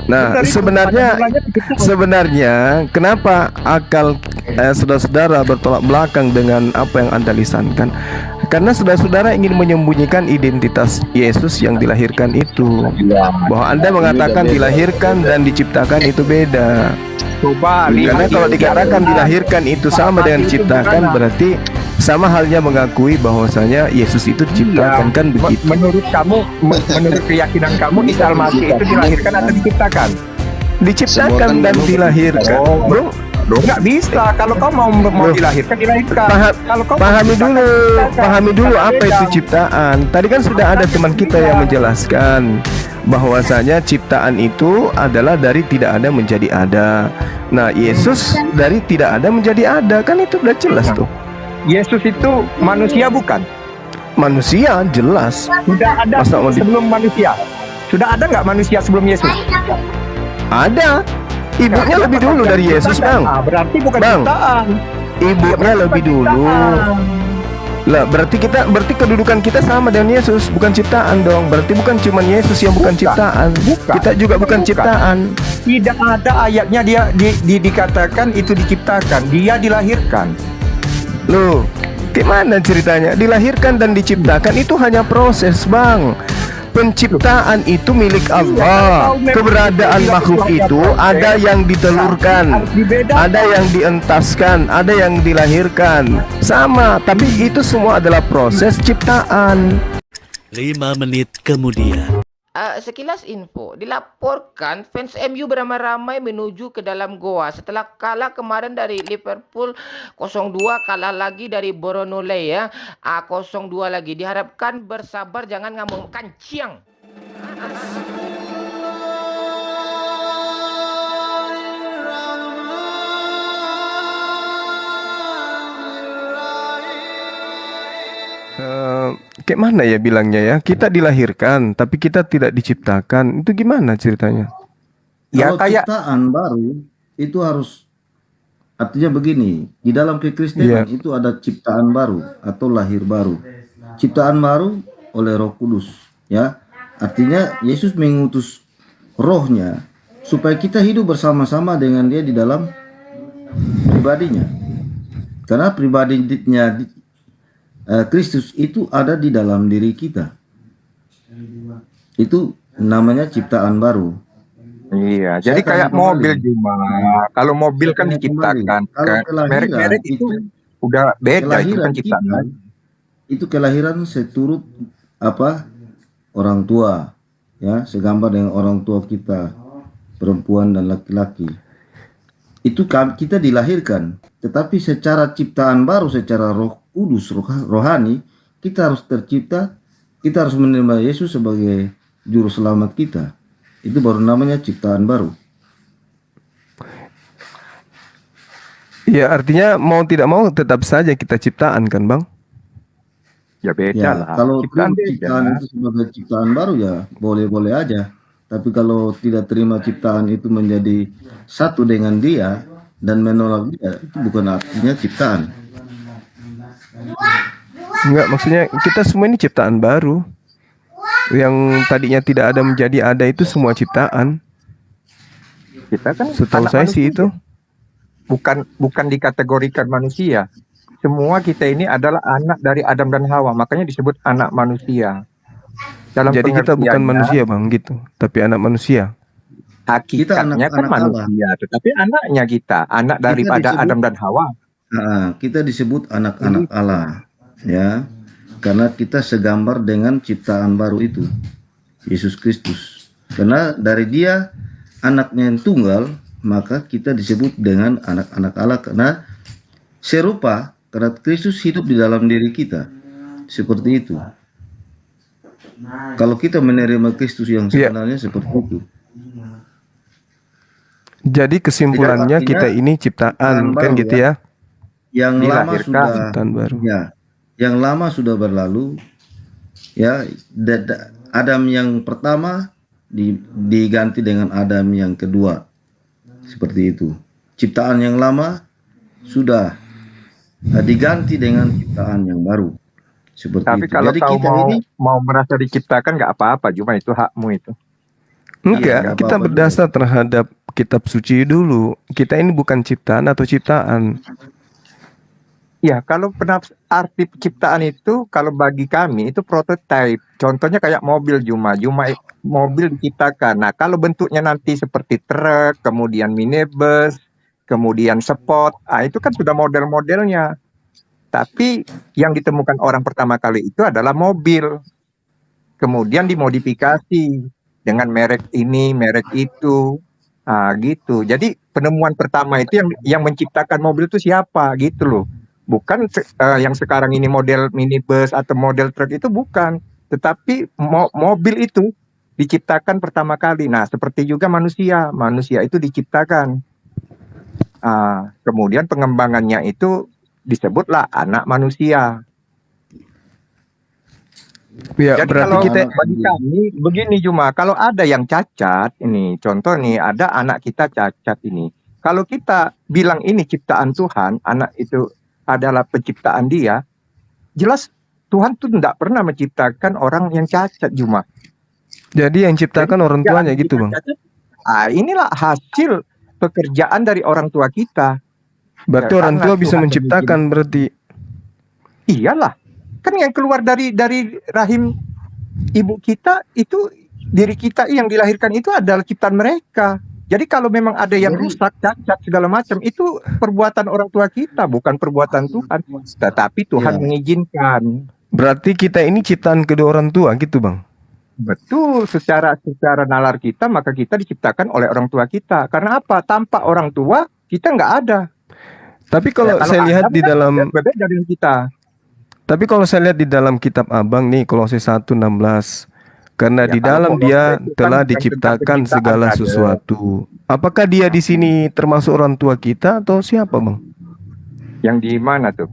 Nah, Benar itu, pada mulanya begitu. sebenarnya kenapa akal saudara-saudara bertolak belakang dengan apa yang Anda lisankan? Karena saudara-saudara ingin menyembunyikan identitas Yesus yang dilahirkan itu. Ya, Bahwa Anda mengatakan dilahirkan dan diciptakan itu beda. coba Karena lihat kalau itu dikatakan dilahirkan itu sama dengan itu diciptakan, gimana? berarti sama halnya mengakui bahwasanya Yesus itu diciptakan, kan begitu. Menurut kamu, menurut keyakinan kamu, Isa Al-Masih itu dilahirkan atau diciptakan? Diciptakan dan dilahirkan. Oh, Bro, Loh, nggak bisa. Kalau kau mau Loh, dilahirkan, dilahirkan. Kalau kau mau pahami diciptakan, dulu, diciptakan. pahami dulu Karena apa beda. itu ciptaan. Tadi kan sudah ada teman kita yang menjelaskan bahwasanya ciptaan itu adalah dari tidak ada menjadi ada. Nah, Yesus dari tidak ada menjadi ada, kan itu udah jelas tuh. Yesus itu manusia bukan? Manusia jelas. Sudah ada Masa mau di- sebelum manusia? Sudah ada nggak manusia sebelum Yesus? Ada. Ibunya Nah, lebih kenapa dulu kau dari Yesus, ciptakan? Bang. Ah, berarti bukan Bang. ciptaan. Ibunya lebih dulu. Lah, berarti kedudukan kita sama dengan Yesus, bukan ciptaan dong. Berarti bukan cuman Yesus yang bukan ciptaan. Kita juga bukan ciptaan. Tidak ada ayatnya dia dikatakan itu diciptakan. Dia dilahirkan. Loh, gimana ceritanya? Dilahirkan dan diciptakan itu hanya proses, Bang. Penciptaan itu milik Allah. Keberadaan makhluk itu ada yang ditelurkan, ada yang dientaskan, ada yang dilahirkan. Sama, tapi itu semua adalah proses ciptaan. 5 menit kemudian. Sekilas info, dilaporkan fans MU beramai-ramai menuju ke dalam goa setelah kalah kemarin dari Liverpool 0-2, kalah lagi dari Boronolei ya. 0-2 lagi. Diharapkan bersabar, jangan ngomong kanciang. Kayak mana ya bilangnya ya? Kita dilahirkan, tapi kita tidak diciptakan. Itu gimana ceritanya? Ya Kalau kayak ciptaan baru itu harus, artinya begini, di dalam kekristenan itu ada ciptaan baru atau lahir baru. Ciptaan baru oleh Roh Kudus, ya. Artinya Yesus mengutus rohnya supaya kita hidup bersama-sama dengan dia di dalam pribadinya. Karena pribadinya Kristus itu ada di dalam diri kita. Itu namanya ciptaan baru. iya, jadi Saya kayak akan mobil kembali. Juma. Kalau mobil kan Saya akan diciptakan. kembali. Kalau kelahiran Merek-merek itu itu udah beda, itu kelahiran kan ciptaan. kita, itu kelahiran seturut apa orang tua, ya, segambar dengan orang tua kita, perempuan dan laki-laki. Itu kita dilahirkan, tetapi secara ciptaan baru, secara Roh Kudus, rohani, kita harus tercipta, kita harus menerima Yesus sebagai juru selamat kita. Itu baru namanya ciptaan baru. Ya, artinya mau tidak mau tetap saja kita ciptaan kan, Bang? Ya beda Ya, lah. kalau Ciptaan beda. ciptaan itu sebagai ciptaan baru ya boleh-boleh aja. Tapi kalau tidak terima ciptaan itu menjadi satu dengan dia dan menolak dia, itu bukan artinya ciptaan. Enggak, maksudnya kita semua ini ciptaan baru. Yang tadinya tidak ada menjadi ada itu semua ciptaan. Kita kan Setahu anak saya sih manusia. itu. Bukan dikategorikan manusia. Semua kita ini adalah anak dari Adam dan Hawa, makanya disebut anak manusia. Dalam Jadi kita bukan pengertiannya, manusia, Bang, gitu. Tapi anak manusia. hakikatnya Kita kan anak-anak manusia, tetapi anaknya kita, anak daripada disebut- Adam dan Hawa. Nah, kita disebut anak-anak Allah, ya, karena kita segambar dengan ciptaan baru itu, Yesus Kristus. Karena dari Dia anaknya yang tunggal, maka kita disebut dengan anak-anak Allah karena serupa, karena Kristus hidup di dalam diri kita, seperti itu. Kalau kita menerima Kristus yang Iya. sebenarnya seperti itu. Jadi kesimpulannya Tidak, kita artinya ini ciptaan, kan baru, gitu ya? Yang lama Dilahirkan. sudah Ciptaan baru. ya, yang lama sudah berlalu, ya. Adam yang pertama diganti dengan Adam yang kedua, seperti itu. Ciptaan yang lama sudah diganti dengan ciptaan yang baru, seperti Tapi itu. kalau Jadi kau kita ini mau merasa diciptakan nggak apa-apa, cuma itu hakmu itu. Enggak, nggak kita apa-apa berdasar terhadap kitab suci dulu. Kita ini bukan ciptaan atau ciptaan. Ya, kalau arti penciptaan itu kalau bagi kami itu prototype. Contohnya kayak mobil Juma. Mobil diciptakan. Nah, kalau bentuknya nanti seperti truk, kemudian minibus, kemudian sport, itu kan sudah model-modelnya. Tapi yang ditemukan orang pertama kali itu adalah mobil. Kemudian dimodifikasi dengan merek ini, merek itu. Gitu. Jadi penemuan pertama itu yang menciptakan mobil itu siapa gitu loh. Bukan yang sekarang ini model minibus atau model truk itu bukan, tetapi mobil itu diciptakan pertama kali. Nah, seperti juga manusia itu diciptakan. Kemudian pengembangannya itu disebutlah anak manusia. Ya, Jadi berarti kalau kita bagi kami begini Juma, kalau ada yang cacat ini, contoh nih ada anak kita cacat ini. Kalau kita bilang ini ciptaan Tuhan, anak itu adalah penciptaan dia, jelas Tuhan tuh tidak pernah menciptakan orang yang cacat Juma. jadi yang ciptakan orang tuanya gitu, Bang. Cacat, inilah hasil pekerjaan dari orang tua kita. Berarti Ya, orang karena tua bisa Tuhan menciptakan berarti. Iyalah, kan yang keluar dari rahim ibu kita itu diri kita yang dilahirkan itu adalah ciptaan mereka. Jadi kalau memang ada yang rusak, cacat segala macam itu perbuatan orang tua kita, bukan perbuatan Tuhan. Tetapi Tuhan Ya. mengizinkan. Berarti kita ini ciptaan kedua orang tua gitu, Bang. Betul, secara nalar kita maka kita diciptakan oleh orang tua kita. Karena apa? Tanpa orang tua kita nggak ada. Tapi kalau Ya, saya lihat Adam di kan dalam berbeda dari kita. Tapi kalau saya lihat di dalam kitab Abang nih Kolose 1:16, karena Ya, di kalau dalam Kolose dia itu kan telah bukan diciptakan tentang segala penciptaan, sesuatu. Apakah dia di sini termasuk orang tua kita atau siapa, Bang? Yang di mana tuh?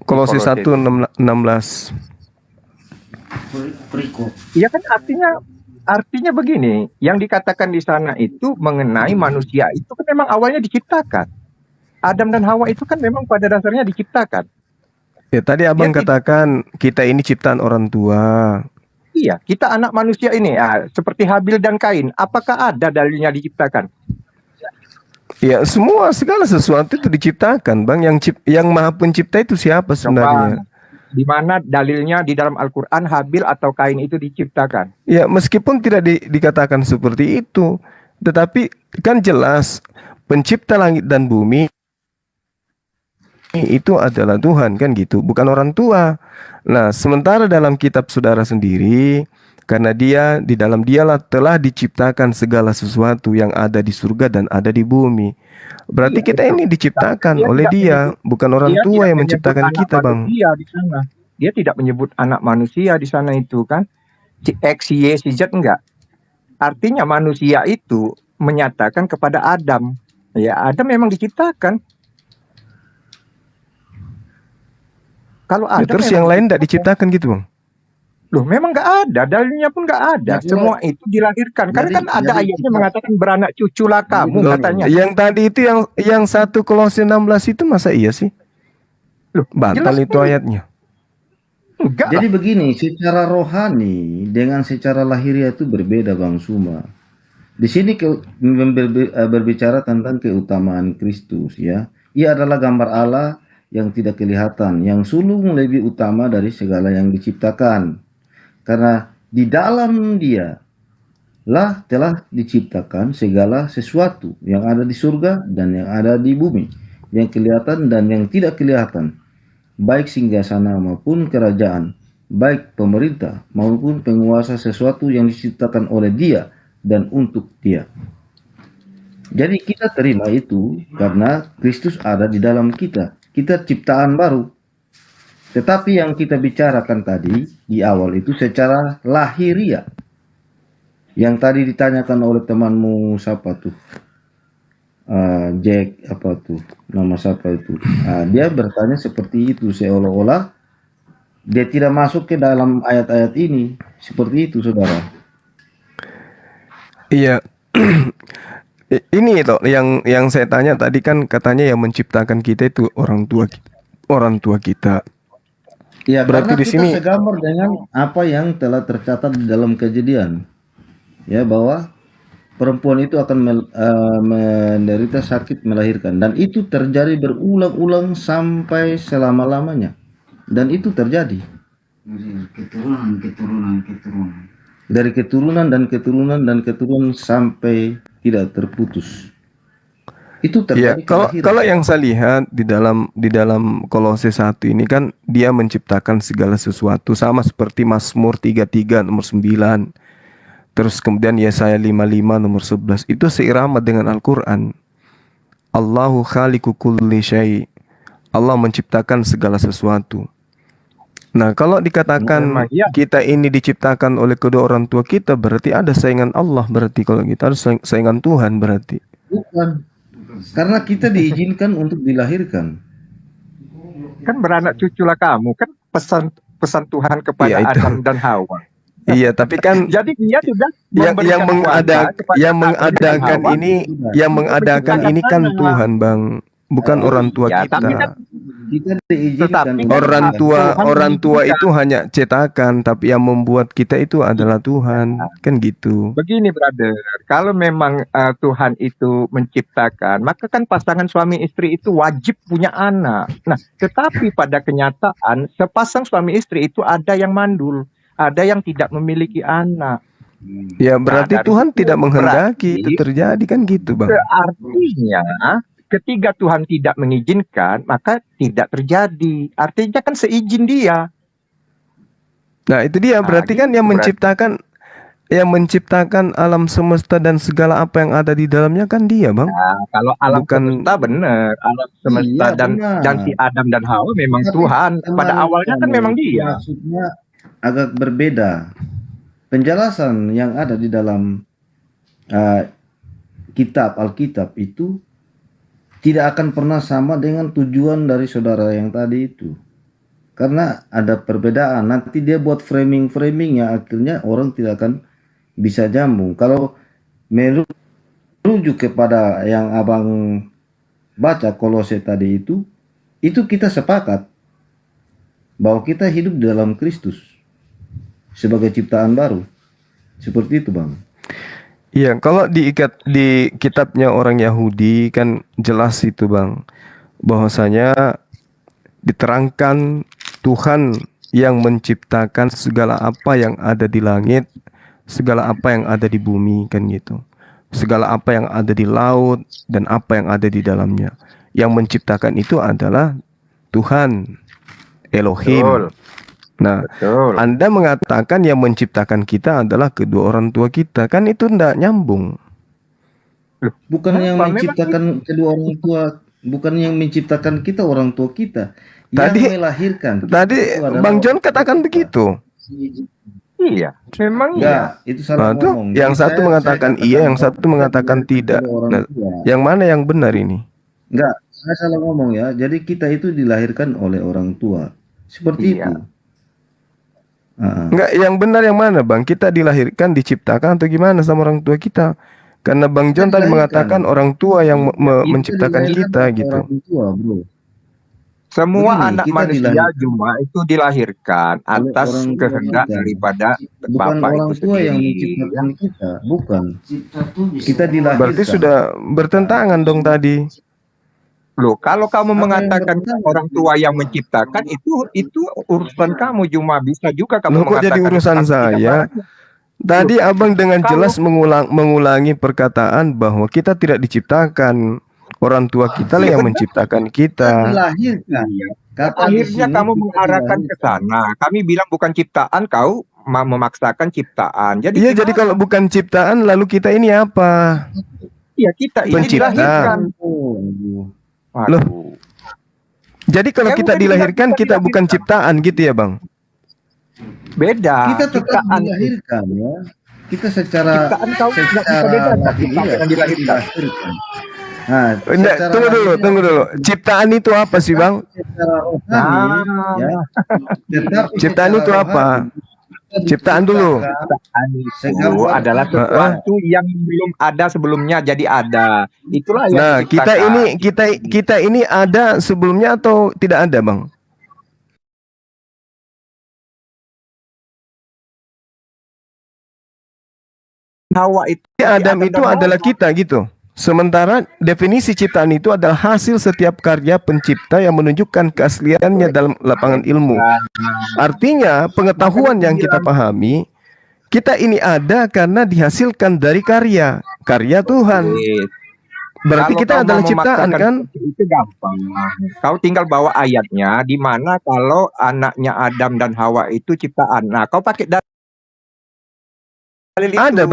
Kolose Kolose 1:16. Perikop. Iya kan artinya begini, yang dikatakan di sana itu mengenai manusia itu kan memang awalnya diciptakan. Adam dan Hawa itu kan memang pada dasarnya diciptakan. Ya, tadi Abang Dia katakan kita ini ciptaan orang tua. Iya, kita anak manusia ini seperti Habil dan Kain. Apakah ada dalilnya diciptakan? Ya, segala sesuatu itu diciptakan, Bang. Yang Maha Pencipta itu siapa sebenarnya? Di mana dalilnya di dalam Al-Quran Habil atau Kain itu diciptakan? Ya, meskipun tidak dikatakan seperti itu, tetapi kan jelas pencipta langit dan bumi itu adalah Tuhan, kan gitu, bukan orang tua. Nah, sementara dalam kitab saudara sendiri, karena di dalam dialah telah diciptakan segala sesuatu yang ada di surga dan ada di bumi. Berarti Iya, kita betul. ini diciptakan Dia oleh tidak Dia, bukan orang Dia tua tidak yang menyebut menciptakan anak kita, Bang. manusia di sana. Dia tidak menyebut anak manusia di sana itu kan. X, Y, Z enggak. Artinya manusia itu menyatakan kepada Adam. Ya, Adam memang diciptakan. Kalau Ya, Adam terus memang yang lain tidak diciptakan gitu, Bang. Loh, memang nggak ada, dalilnya pun nggak ada. Jadi- Semua itu dilahirkan. Karena kan ada jadi ayatnya kita- mengatakan beranak cuculah kamu Jadi- katanya. Yang tadi itu yang 1 Kolose 16 itu masa iya sih? Loh, Batal jelas itu ayatnya. enggak Jadi lah. begini, secara rohani dengan secara lahiriah itu berbeda, Bang Suma. Di sini berbicara tentang keutamaan Kristus, ya. Ia adalah gambar Allah yang tidak kelihatan, yang sulung lebih utama dari segala yang diciptakan. Karena di dalam Dia lah telah diciptakan segala sesuatu yang ada di surga dan yang ada di bumi, yang kelihatan dan yang tidak kelihatan, baik singgasana maupun kerajaan, baik pemerintah maupun penguasa, sesuatu yang diciptakan oleh Dia dan untuk Dia. Jadi kita terima itu karena Kristus ada di dalam kita. Kita ciptaan baru. Tetapi yang kita bicarakan tadi di awal itu secara lahiriah. Yang tadi ditanyakan oleh temanmu siapa tuh? Jack apa tuh? Nama siapa itu? Dia bertanya seperti itu, seolah-olah dia tidak masuk ke dalam ayat-ayat ini. Seperti itu, saudara. Iya. Ini itu yang saya tanya tadi kan katanya yang menciptakan kita itu orang tua kita. Ya, Berarti karena di kita sini- segambar dengan apa yang telah tercatat di dalam Kejadian. Ya, bahwa perempuan itu akan menderita sakit melahirkan, dan itu terjadi berulang-ulang sampai selama-lamanya, dan itu terjadi dari keturunan dan keturunan dan keturunan sampai tidak terputus. Itu Ya, terjadi kalau kelahiran. yang saya lihat di dalam Kolose 1 ini kan dia menciptakan segala sesuatu sama seperti Mazmur 33 nomor 9. Terus kemudian Yesaya 55 nomor 11 itu seirama dengan Al-Qur'an. Allahu khaliqu kulli syai. Allah menciptakan segala sesuatu. Nah, kalau dikatakan Memang iya. kita ini diciptakan oleh kedua orang tua kita, berarti ada saingan Allah, berarti kalau kita ada saingan Tuhan berarti. Bukan, karena kita diizinkan untuk dilahirkan. Kan beranak cuculah kamu, kan pesan Tuhan kepada Iya, itu. Adam dan Hawa. Iya, tapi kan Jadi dia sudah yang memberikan kuasa kepada yang Adam dan mengadakan Hawa. yang mengadakan ini kan Tuhan, Bang, bukan orang tua Iya, kita. tapi kan Kita diizinkan Tetapi untuk kan Orang tua Tuhan orang tua mengizinkan. itu hanya cetakan, tapi yang membuat kita itu adalah Tuhan, kan gitu. Begini, brother, kalau memang Tuhan itu menciptakan, maka kan pasangan suami istri itu wajib punya anak. Nah, tetapi pada kenyataan, sepasang suami istri itu ada yang mandul, ada yang tidak memiliki anak. Ya, berarti dari Tuhan situ tidak menghendaki itu berarti terjadi, kan gitu, Bang. artinya ketika Tuhan tidak mengizinkan, maka tidak terjadi. Artinya kan seizin dia. Nah, itu dia, berarti kan gitu yang menciptakan alam semesta dan segala apa yang ada di dalamnya kan dia, Bang. Nah, kalau alam Bukan- semesta benar, alam semesta Iya, dan benar. si Adam dan Hawa memang Tapi Tuhan. Pada teman awalnya kan kamu memang itu dia. maksudnya agak berbeda. Penjelasan yang ada di dalam kitab Alkitab itu tidak akan pernah sama dengan tujuan dari saudara yang tadi itu. Karena ada perbedaan. Nanti dia buat framing-framing yang akhirnya orang tidak akan bisa nyambung. Kalau merujuk kepada yang abang baca Kolose tadi itu kita sepakat bahwa kita hidup di dalam Kristus sebagai ciptaan baru. Seperti itu, Bang. Iya, kalau diikat di kitabnya orang Yahudi kan jelas itu, Bang, bahwasanya diterangkan Tuhan yang menciptakan segala apa yang ada di langit, segala apa yang ada di bumi, kan gitu. Segala apa yang ada di laut dan apa yang ada di dalamnya. Yang menciptakan itu adalah Tuhan Elohim. Betul, Nah, betul. Anda mengatakan yang menciptakan kita adalah kedua orang tua kita, kan itu tidak nyambung. Bukan Kenapa? yang Memang menciptakan kedua orang tua, bukan yang menciptakan kita orang tua kita. Tadi- yang melahirkan. Tadi itu adalah Bang John orang tua katakan kita. begitu. Iya, memang Enggak, iya. itu salah Nah, tuh, ngomong. yang Jadi satu mengatakan katakan iya, yang bahwa satu kita mengatakan dilahirkan tidak. dari orang Nah, tua. yang mana yang benar ini? Enggak, saya salah ngomong ya. Jadi kita itu dilahirkan oleh orang tua. Seperti Iya. itu. Enggak, yang benar yang mana, Bang? Kita dilahirkan, diciptakan atau gimana sama orang tua kita? Karena Bang John Kita tadi dilahirkan. mengatakan orang tua yang menciptakan dilahirkan kita oleh gitu. Orang tua, bro. Semua Begini, anak kita manusia dilahirkan cuma itu dilahirkan oleh atas orang tua kehendak kita. daripada Bukan Bapak orang itu tua yang sendiri. menciptakan kita, bukan. Kita dilahirkan. Berarti sudah bertentangan dong tadi. Loh, kalau kamu Apa yang mengatakan bertentangan? orang tua yang menciptakan itu urusan kamu, cuma bisa juga kamu Loh, kok jadi mengatakan urusan itu, tapi tidak saya? baik. Tadi Abang dengan kalau- jelas mengulangi perkataan bahwa kita tidak diciptakan. Orang tua kita lah yang menciptakan Kita kita. dilahirkan. Kata di Akhirnya sini kamu kita mengarahkan ke dilahirkan. sana. Kami bilang bukan ciptaan, kau memaksakan ciptaan. Jadi Iya, jadi kalau bukan ciptaan lalu kita ini apa? ya kita ini Pencipta. dilahirkan. Oh, Loh. Waduh. Jadi kalau Ya, kita bukan dilahirkan kita kita bukan dilahirkan. ciptaan gitu ya, Bang? Beda. kita tetap Ciptaan dilahirkan ya. Kita secara Ciptaan kau nggak bisa secara bedakan lahiriah ciptaan dengan kita dilahirkan. dilahirkan. Nah, Enggak, secara tunggu dulu. Ciptaan itu apa sih, Bang? Secara rohani, ya. Tetapi Ciptaan secara itu apa? rohani, Ciptaan dulu. Ciptaan itu Segambar adalah kita. sesuatu yang belum ada sebelumnya jadi ada. Itulah yang Nah, diciptakan. kita ini ada sebelumnya atau tidak ada, Bang? Hawa itu Adam itu dan Hawa. adalah kita gitu. Sementara definisi ciptaan itu adalah hasil setiap karya pencipta yang menunjukkan keasliannya dalam lapangan ilmu. Artinya pengetahuan yang kita pahami, kita ini ada karena dihasilkan dari karya Tuhan. Berarti Kalau kita kau adalah mau ciptaan memaksakan kan? itu gampang. Kau tinggal bawa ayatnya di mana kalau anaknya Adam dan Hawa itu ciptaan. Nah, kau pakai dalil itu. Ada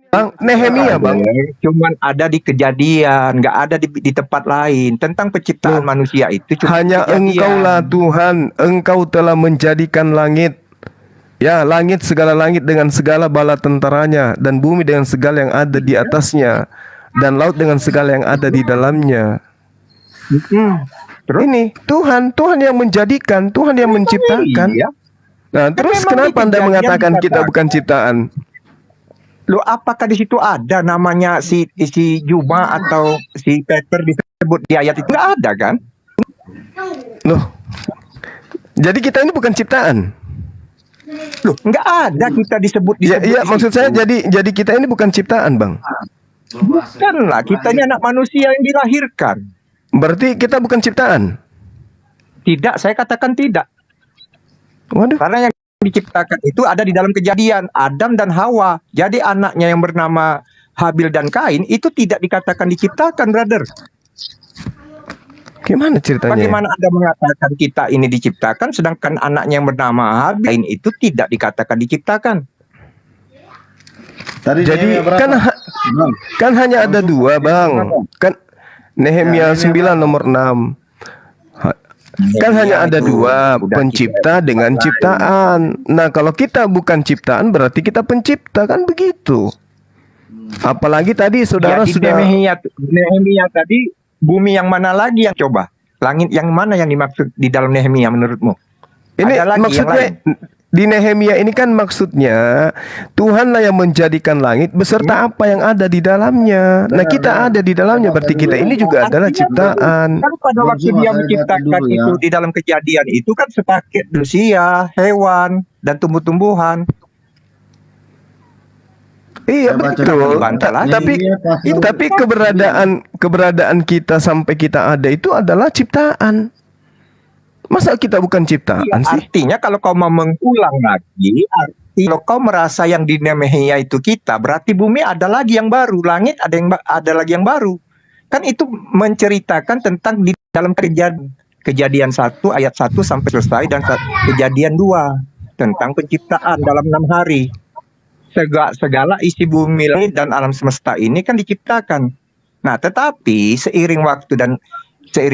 Bang, Nehemia Bang. Cuman ada di Kejadian, nggak ada di tempat lain. Tentang penciptaan Loh, manusia itu cuma hanya Kejadian. Engkaulah Tuhan, Engkau telah menjadikan langit. Ya, langit, segala langit dengan segala bala tentaranya, dan bumi dengan segala yang ada di atasnya, dan laut dengan segala yang ada di dalamnya. Terus? Ini Tuhan yang menjadikan, Tuhan yang menciptakan. Iya. Nah, terus memang kenapa di Anda Kejadian mengatakan kita dikatakan. bukan ciptaan? Loh, apakah di situ ada namanya si Juma atau si Peter disebut di ayat itu? Nggak ada kan? Loh, jadi kita ini bukan ciptaan. Loh, nggak ada kita disebut Ya, di iya, maksud situ. saya jadi kita ini bukan ciptaan, Bang. Bukanlah, kitanya anak manusia yang dilahirkan. Berarti kita bukan ciptaan. Tidak, saya katakan tidak. Waduh. Karena yang diciptakan itu ada di dalam Kejadian, Adam dan Hawa. Jadi anaknya yang bernama Habil dan Kain itu tidak dikatakan diciptakan, brother. Gimana ceritanya? Bagaimana Anda mengatakan kita ini diciptakan, sedangkan anaknya yang bernama Habil itu tidak dikatakan diciptakan? Tadi Jadi Nehemia berapa? Bang, kan hanya ada dua, Bang. Kan Nehemia 9 nomor 6. Kan hanya ada dua, pencipta dengan ciptaan. Nah, kalau kita bukan ciptaan berarti kita pencipta, kan begitu. Apalagi tadi saudara Jadi sudah Nehemia tadi, bumi yang mana lagi yang coba? Langit yang mana yang dimaksud di dalam Nehemia menurutmu? ini Ada lagi yang maksudnya di Nehemia ini kan maksudnya Tuhanlah yang menjadikan langit beserta apa yang ada di dalamnya. Nah, kita ada di dalamnya, berarti kita ini juga adalah ciptaan. Kan pada waktu Cuma dia saya menciptakan baca dulu ya. itu di dalam Kejadian itu kan sepaket manusia, hewan, dan tumbuh-tumbuhan. Iya, Saya baca betul. dulu, Bantah lagi. Tapi keberadaan kita sampai kita ada itu adalah ciptaan. Masa kita bukan ciptaan Iya, sih? artinya kalau kau mau mengulang lagi, kalau kau merasa yang di Nehemia itu kita, berarti bumi ada lagi yang baru, langit ada lagi yang baru. Kan itu menceritakan tentang di dalam Kejadian 1 ayat 1 sampai selesai, dan Kejadian 2 tentang penciptaan dalam 6 hari. Segala isi bumi langit dan alam semesta ini kan diciptakan. Nah, tetapi seiring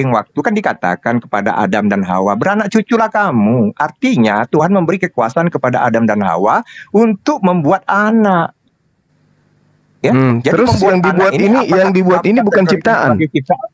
waktu kan dikatakan kepada Adam dan Hawa, beranak cuculah kamu. Artinya Tuhan memberi kekuasaan kepada Adam dan Hawa untuk membuat anak. Ya, Terus yang membuat anak dibuat ini bukan ciptaan. sebagai ciptaan?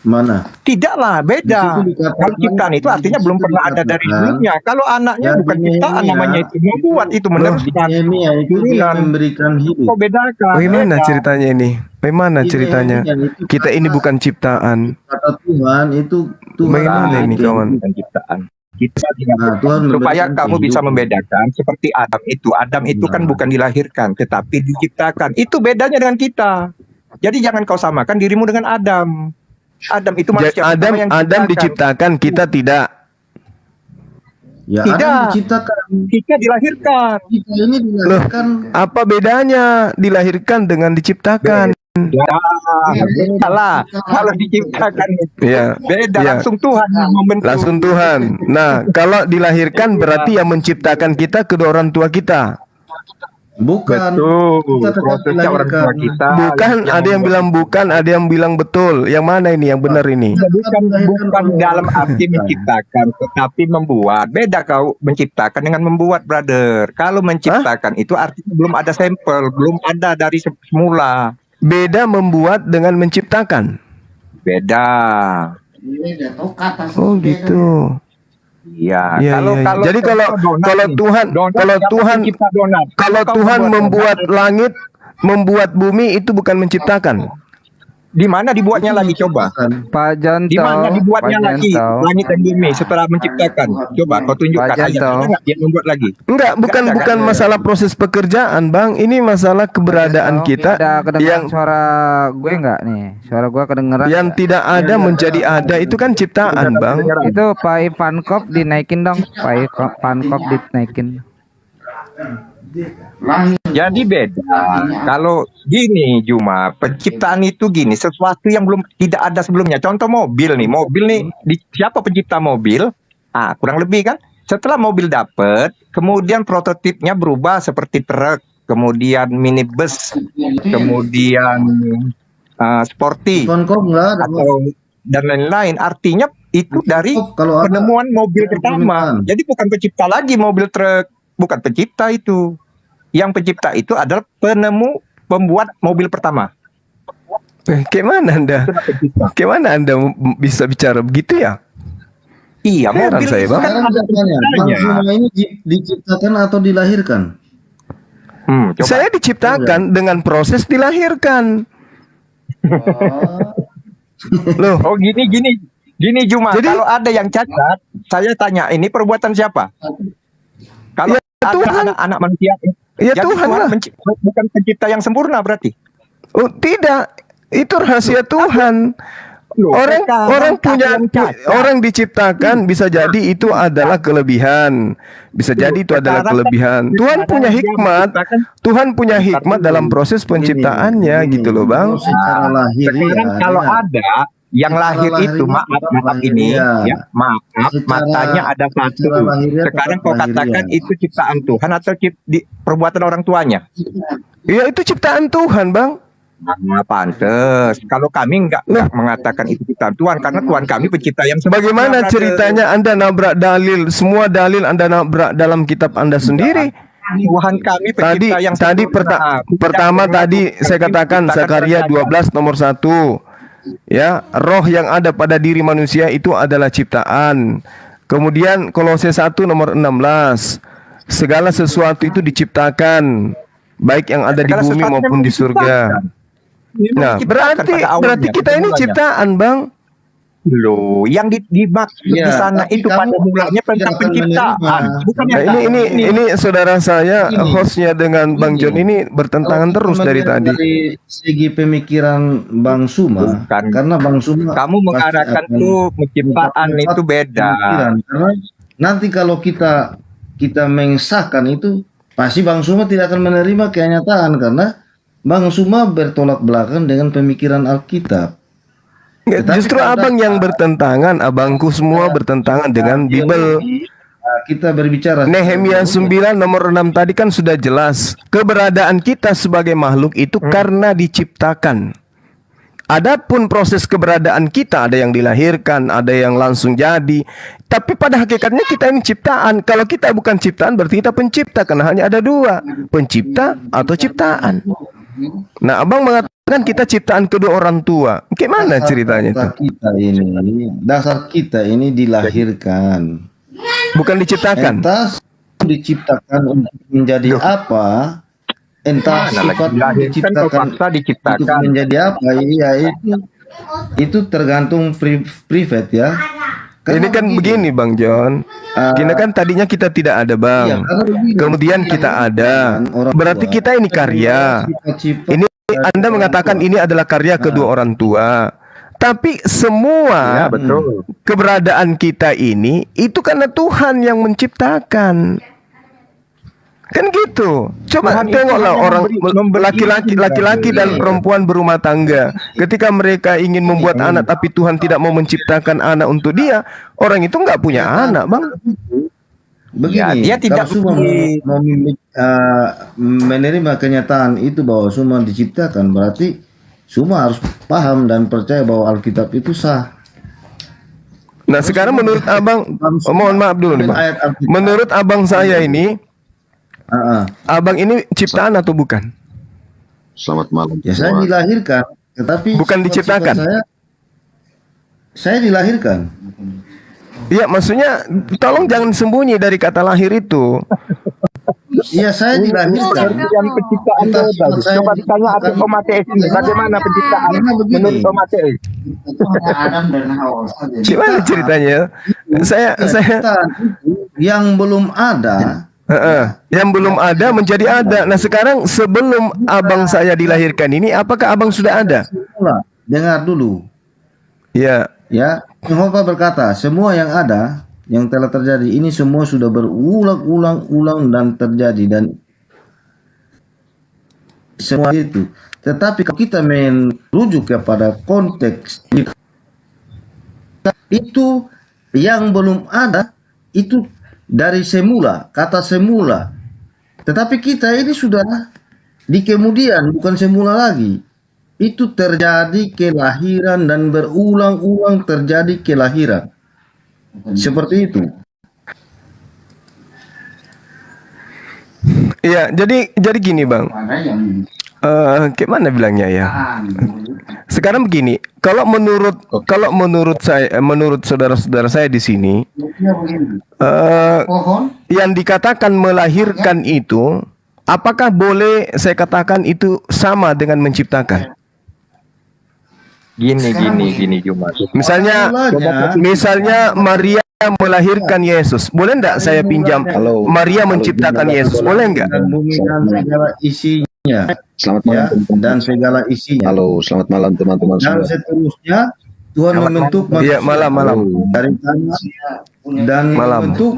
Mana? Tidaklah, beda. Di situ dikatakan- Kalau ciptaan itu artinya di situ belum pernah ada dari dikatakan, sebelumnya. Kalau anaknya ya, bukan di ciptaan, Nehemia, namanya itu membuat, itu meneruskan. Nehemia itu dia Turunan. memberikan hidup. Kok bedakan? Bagaimana Beda. ceritanya ini? Bagaimana Di ceritanya? Nehemia itu Kita ini bukan ciptaan. kata Tuhan itu Tuhan Bagaimana ini, bikin. kawan? Bukan ciptaan. Kita tidak. Nah, Tuhan Supaya memberikan kamu bisa kehidupan. membedakan seperti Adam itu. Adam itu kan Nah. bukan dilahirkan, tetapi diciptakan. Itu bedanya dengan kita. Jadi jangan kau samakan dirimu dengan Adam. Adam itu manusia pertama yang Adam diciptakan, kita tidak. Ya, Tidak. Adam diciptakan. Kita dilahirkan. Kita ini dilahirkan. Apa bedanya dilahirkan dengan diciptakan? Ya, beda lah. Kalau diciptakan itu Ya, beda, ya. langsung Tuhan yang membentuk. Langsung Tuhan. Nah, kalau dilahirkan berarti yang menciptakan kita kedua orang tua kita. Bukan. Betul. Kita tetap Prosesnya orang tua dilahirkan. kita. Bukan, ada yang bilang bukan, ada yang bilang betul. Yang mana ini yang benar ini? Bukan dalam arti menciptakan, tetapi membuat. Beda kau menciptakan dengan membuat, brother. Kalau menciptakan itu artinya belum ada sampel, belum ada dari semula. Beda membuat dengan menciptakan. Beda. Oh, gitu. Iya. Iya, iya, iya. Jadi kalau Tuhan membuat langit, membuat bumi itu bukan menciptakan. Di mana dibuatnya lagi coba? Pak Janto, Di mana dibuatnya Pak lagi Janto, langit dan bumi setelah menciptakan? Coba kau tunjukkan Pak ayat, Janto. ada nggak dia membuat lagi? Enggak, bukan ada, bukan nggak ada. masalah proses pekerjaan, Bang. Ini masalah keberadaan kita ada kedengaran yang suara gue nggak nih? Suara gue kedengeran yang nggak? tidak ada menjadi ada itu kan ciptaan, Bang. Itu Pak Ivankov dinaikin dong, Pak Ivankov dinaikin. Jadi beda. Kalau gini Juma, penciptaan itu gini, sesuatu yang belum tidak ada sebelumnya. Contoh mobil nih, siapa pencipta mobil? Kurang lebih kan. Setelah mobil dapat, kemudian prototipnya berubah seperti truk, kemudian minibus, kemudian sporty Ivankov enggak ada. atau dan lain-lain. Artinya itu dari Kalau ada penemuan mobil permintaan. pertama. Jadi bukan pencipta lagi mobil truk, bukan pencipta itu. Yang pencipta itu adalah pembuat mobil pertama. Kayak mana Anda? Itu adalah pencipta. Kayak mana Anda bisa bicara begitu ya? Iya, Heran mobil saya, itu Bang. kan Sekarang ada saya tanya, Bang penciptanya. Suma ini diciptakan atau dilahirkan? Coba. Saya diciptakan dengan proses dilahirkan. Loh, Oh gini Juma. Jadi- Kalau ada yang cacat, saya tanya ini perbuatan siapa? Kalau Ya, ada Tuhan. anak manusia, ya jadi Tuhan lah. bukan pencipta yang sempurna berarti. Oh, tidak. Itu rahasia Tuhan. Loh, Orang sekarang ada yang cacat. orang diciptakan bisa jadi itu adalah kelebihan. Bisa jadi itu adalah Sekarang kan- kelebihan. Tuhan sekarang punya dia hikmat. menciptakan- Tuhan punya hikmat dalam proses penciptaannya Gini, gitu loh, Bang. kalau secara lahir Sekarang ya, kalau ya. ada yang Secara lahir itu lahiriah maaf tetap ini lahiriah. ya maaf Secara- matanya ada satu. secara lahiriah Sekarang tetap kau katakan lahiriah. itu ciptaan Tuhan atau perbuatan orang tuanya? Ya itu ciptaan Tuhan, Bang. Pantes. Kalau kami nggak mengatakan itu ciptaan Tuhan karena Tuhan kami pencipta yang sempurna, Bagaimana brother. ceritanya Anda nabrak dalil? Semua dalil Anda nabrak dalam kitab Anda sendiri. Tuhan kami pencipta yang Tadi sempurna. pertama tadi saya katakan Zakaria 12 nomor 1. Ya, roh yang ada pada diri manusia itu adalah ciptaan. Kemudian Kolose 1 nomor 16. Segala sesuatu itu diciptakan, baik yang ada di Segala bumi sesuatu maupun memang di surga. Memang Nah, diciptakan pada awalnya, berarti kita ini mulanya. ciptaan, Bang. Loh, yang dimaksud di Ya, sana tapi itu kamu pada mulanya tidak tentang akan penciptaan, menerima. bukan Nah, yang ini saudara saya Ini. hostnya dengan Bang Ini. John ini bertentangan Kalau terus kita dari melihat tadi. Dari segi pemikiran Bang Suma, Bukan. karena Bang Suma kamu pasti mengarahkan akan tuh penciptaan mendapat itu beda. pemikiran. Karena nanti kalau kita mengesahkan itu, pasti Bang Suma tidak akan menerima kenyataan karena Bang Suma bertolak belakang dengan pemikiran Alkitab. Nggak, Tetapi justru kalau abang yang bertentangan, abangku semua bertentangan dengan Bible. Kita berbicara Nehemia 9 nomor 6 tadi kan sudah jelas. Keberadaan kita sebagai makhluk itu karena diciptakan. Adapun proses keberadaan kita, ada yang dilahirkan, ada yang langsung jadi. Tapi pada hakikatnya kita ini ciptaan. Kalau kita bukan ciptaan berarti kita pencipta, karena hanya ada dua, pencipta atau ciptaan. Nah, abang mengatakan kita ciptaan kedua orang tua. Gimana ceritanya itu? Dasar kita ini dilahirkan. Bukan diciptakan. Entah diciptakan untuk menjadi apa, entah Mana lagi sifat dilahirkan kau paksa untuk diciptakan. menjadi apa, iya itu tergantung privat ya. Ini kan begini Bang John. Kita kan tadinya kita tidak ada Bang. Iya, karena begini, Kemudian kita ada. orang Berarti tua, kita ini karya. sifat-sifat Ini Anda mengatakan ini adalah karya kedua orang tua. Tapi semua Ya, betul. keberadaan kita ini itu karena Tuhan yang menciptakan. Kan gitu. Coba Tuhan itu tengoklah hanya orang memberi laki-laki ilmu. dan perempuan berumah tangga. Ketika mereka ingin membuat anak tapi Tuhan tidak mau menciptakan anak untuk dia, orang itu nggak punya anak, Bang. begini. Ya, dia tidak kalau semua mau menerima kenyataan itu bahwa semua diciptakan, berarti semua harus paham dan percaya bahwa Alkitab itu sah. Nah, sekarang menurut Abang, mohon maaf dulu nih, Bang. Ayat Alkitab. Menurut Abang saya ini, Abang ini ciptaan atau bukan? Selamat malam ya saya semua. dilahirkan, tetapi Bukan sifat-sifat diciptakan? Saya dilahirkan. Iya, maksudnya tolong jangan sembunyi dari kata lahir itu. Iya, saya dilahirkan. Yang penciptaan Atas beda. nama saya Coba ditanya bukan- Om ATS ini, bagaimana penciptaan Karena begini. menurut Om ATS? Itu hanya Adam dan Hawa saja. Gimana ceritanya? Saya Ciptaan itu yang belum ada. yang belum ada menjadi ada. Nah, sekarang sebelum abang saya dilahirkan ini, apakah abang sudah ada? Semula. Dengar dulu. Ya. Ya, Yehova berkata, semua yang ada, yang telah terjadi, ini semua sudah berulang-ulang dan terjadi. Dan semua itu. Tetapi kalau kita merujuk kepada konteks itu yang belum ada, itu dari semula, kata semula. Tetapi kita ini sudah di kemudian, bukan semula lagi. Itu terjadi kelahiran dan berulang-ulang terjadi kelahiran. Seperti itu. Iya, jadi gini, Bang. Gimana bilangnya ya? Sekarang begini, kalau menurut saya, menurut saudara-saudara saya di sini, yang dikatakan melahirkan itu, apakah boleh saya katakan itu sama dengan menciptakan? Gini Juma. Misalnya Maria melahirkan Yesus, boleh enggak saya pinjam Maria menciptakan Yesus, boleh enggak? Dan bumi dan segala isinya. Selamat Ya, malam. dan segala isinya. Halo, selamat malam teman-teman Dan semua. seterusnya Tuhan membentuk Iya, malam. dari tanah dan Malam. membentuk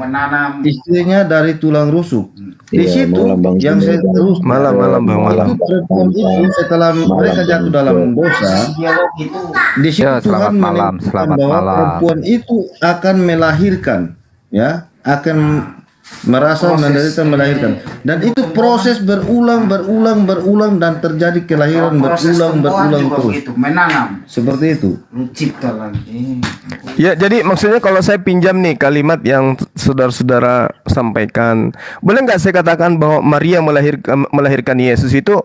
istrinya dari tulang rusuk. Di Iya, situ malam, Bang yang Jimmy. seterusnya Malam, Bang, malam. itu perempuan itu setelah mereka jatuh dalam dosa, di situ Ya, selamat Tuhan malam, menentukan selamat bahwa malam. perempuan itu akan melahirkan, ya, akan merasa menderita melahirkan, dan itu proses berulang dan terjadi kelahiran berulang terus. Itu menanam, Seperti itu. mencipta lagi. Ya, jadi maksudnya kalau saya pinjam nih kalimat yang saudara-saudara sampaikan, boleh nggak saya katakan bahwa Maria melahirkan Yesus itu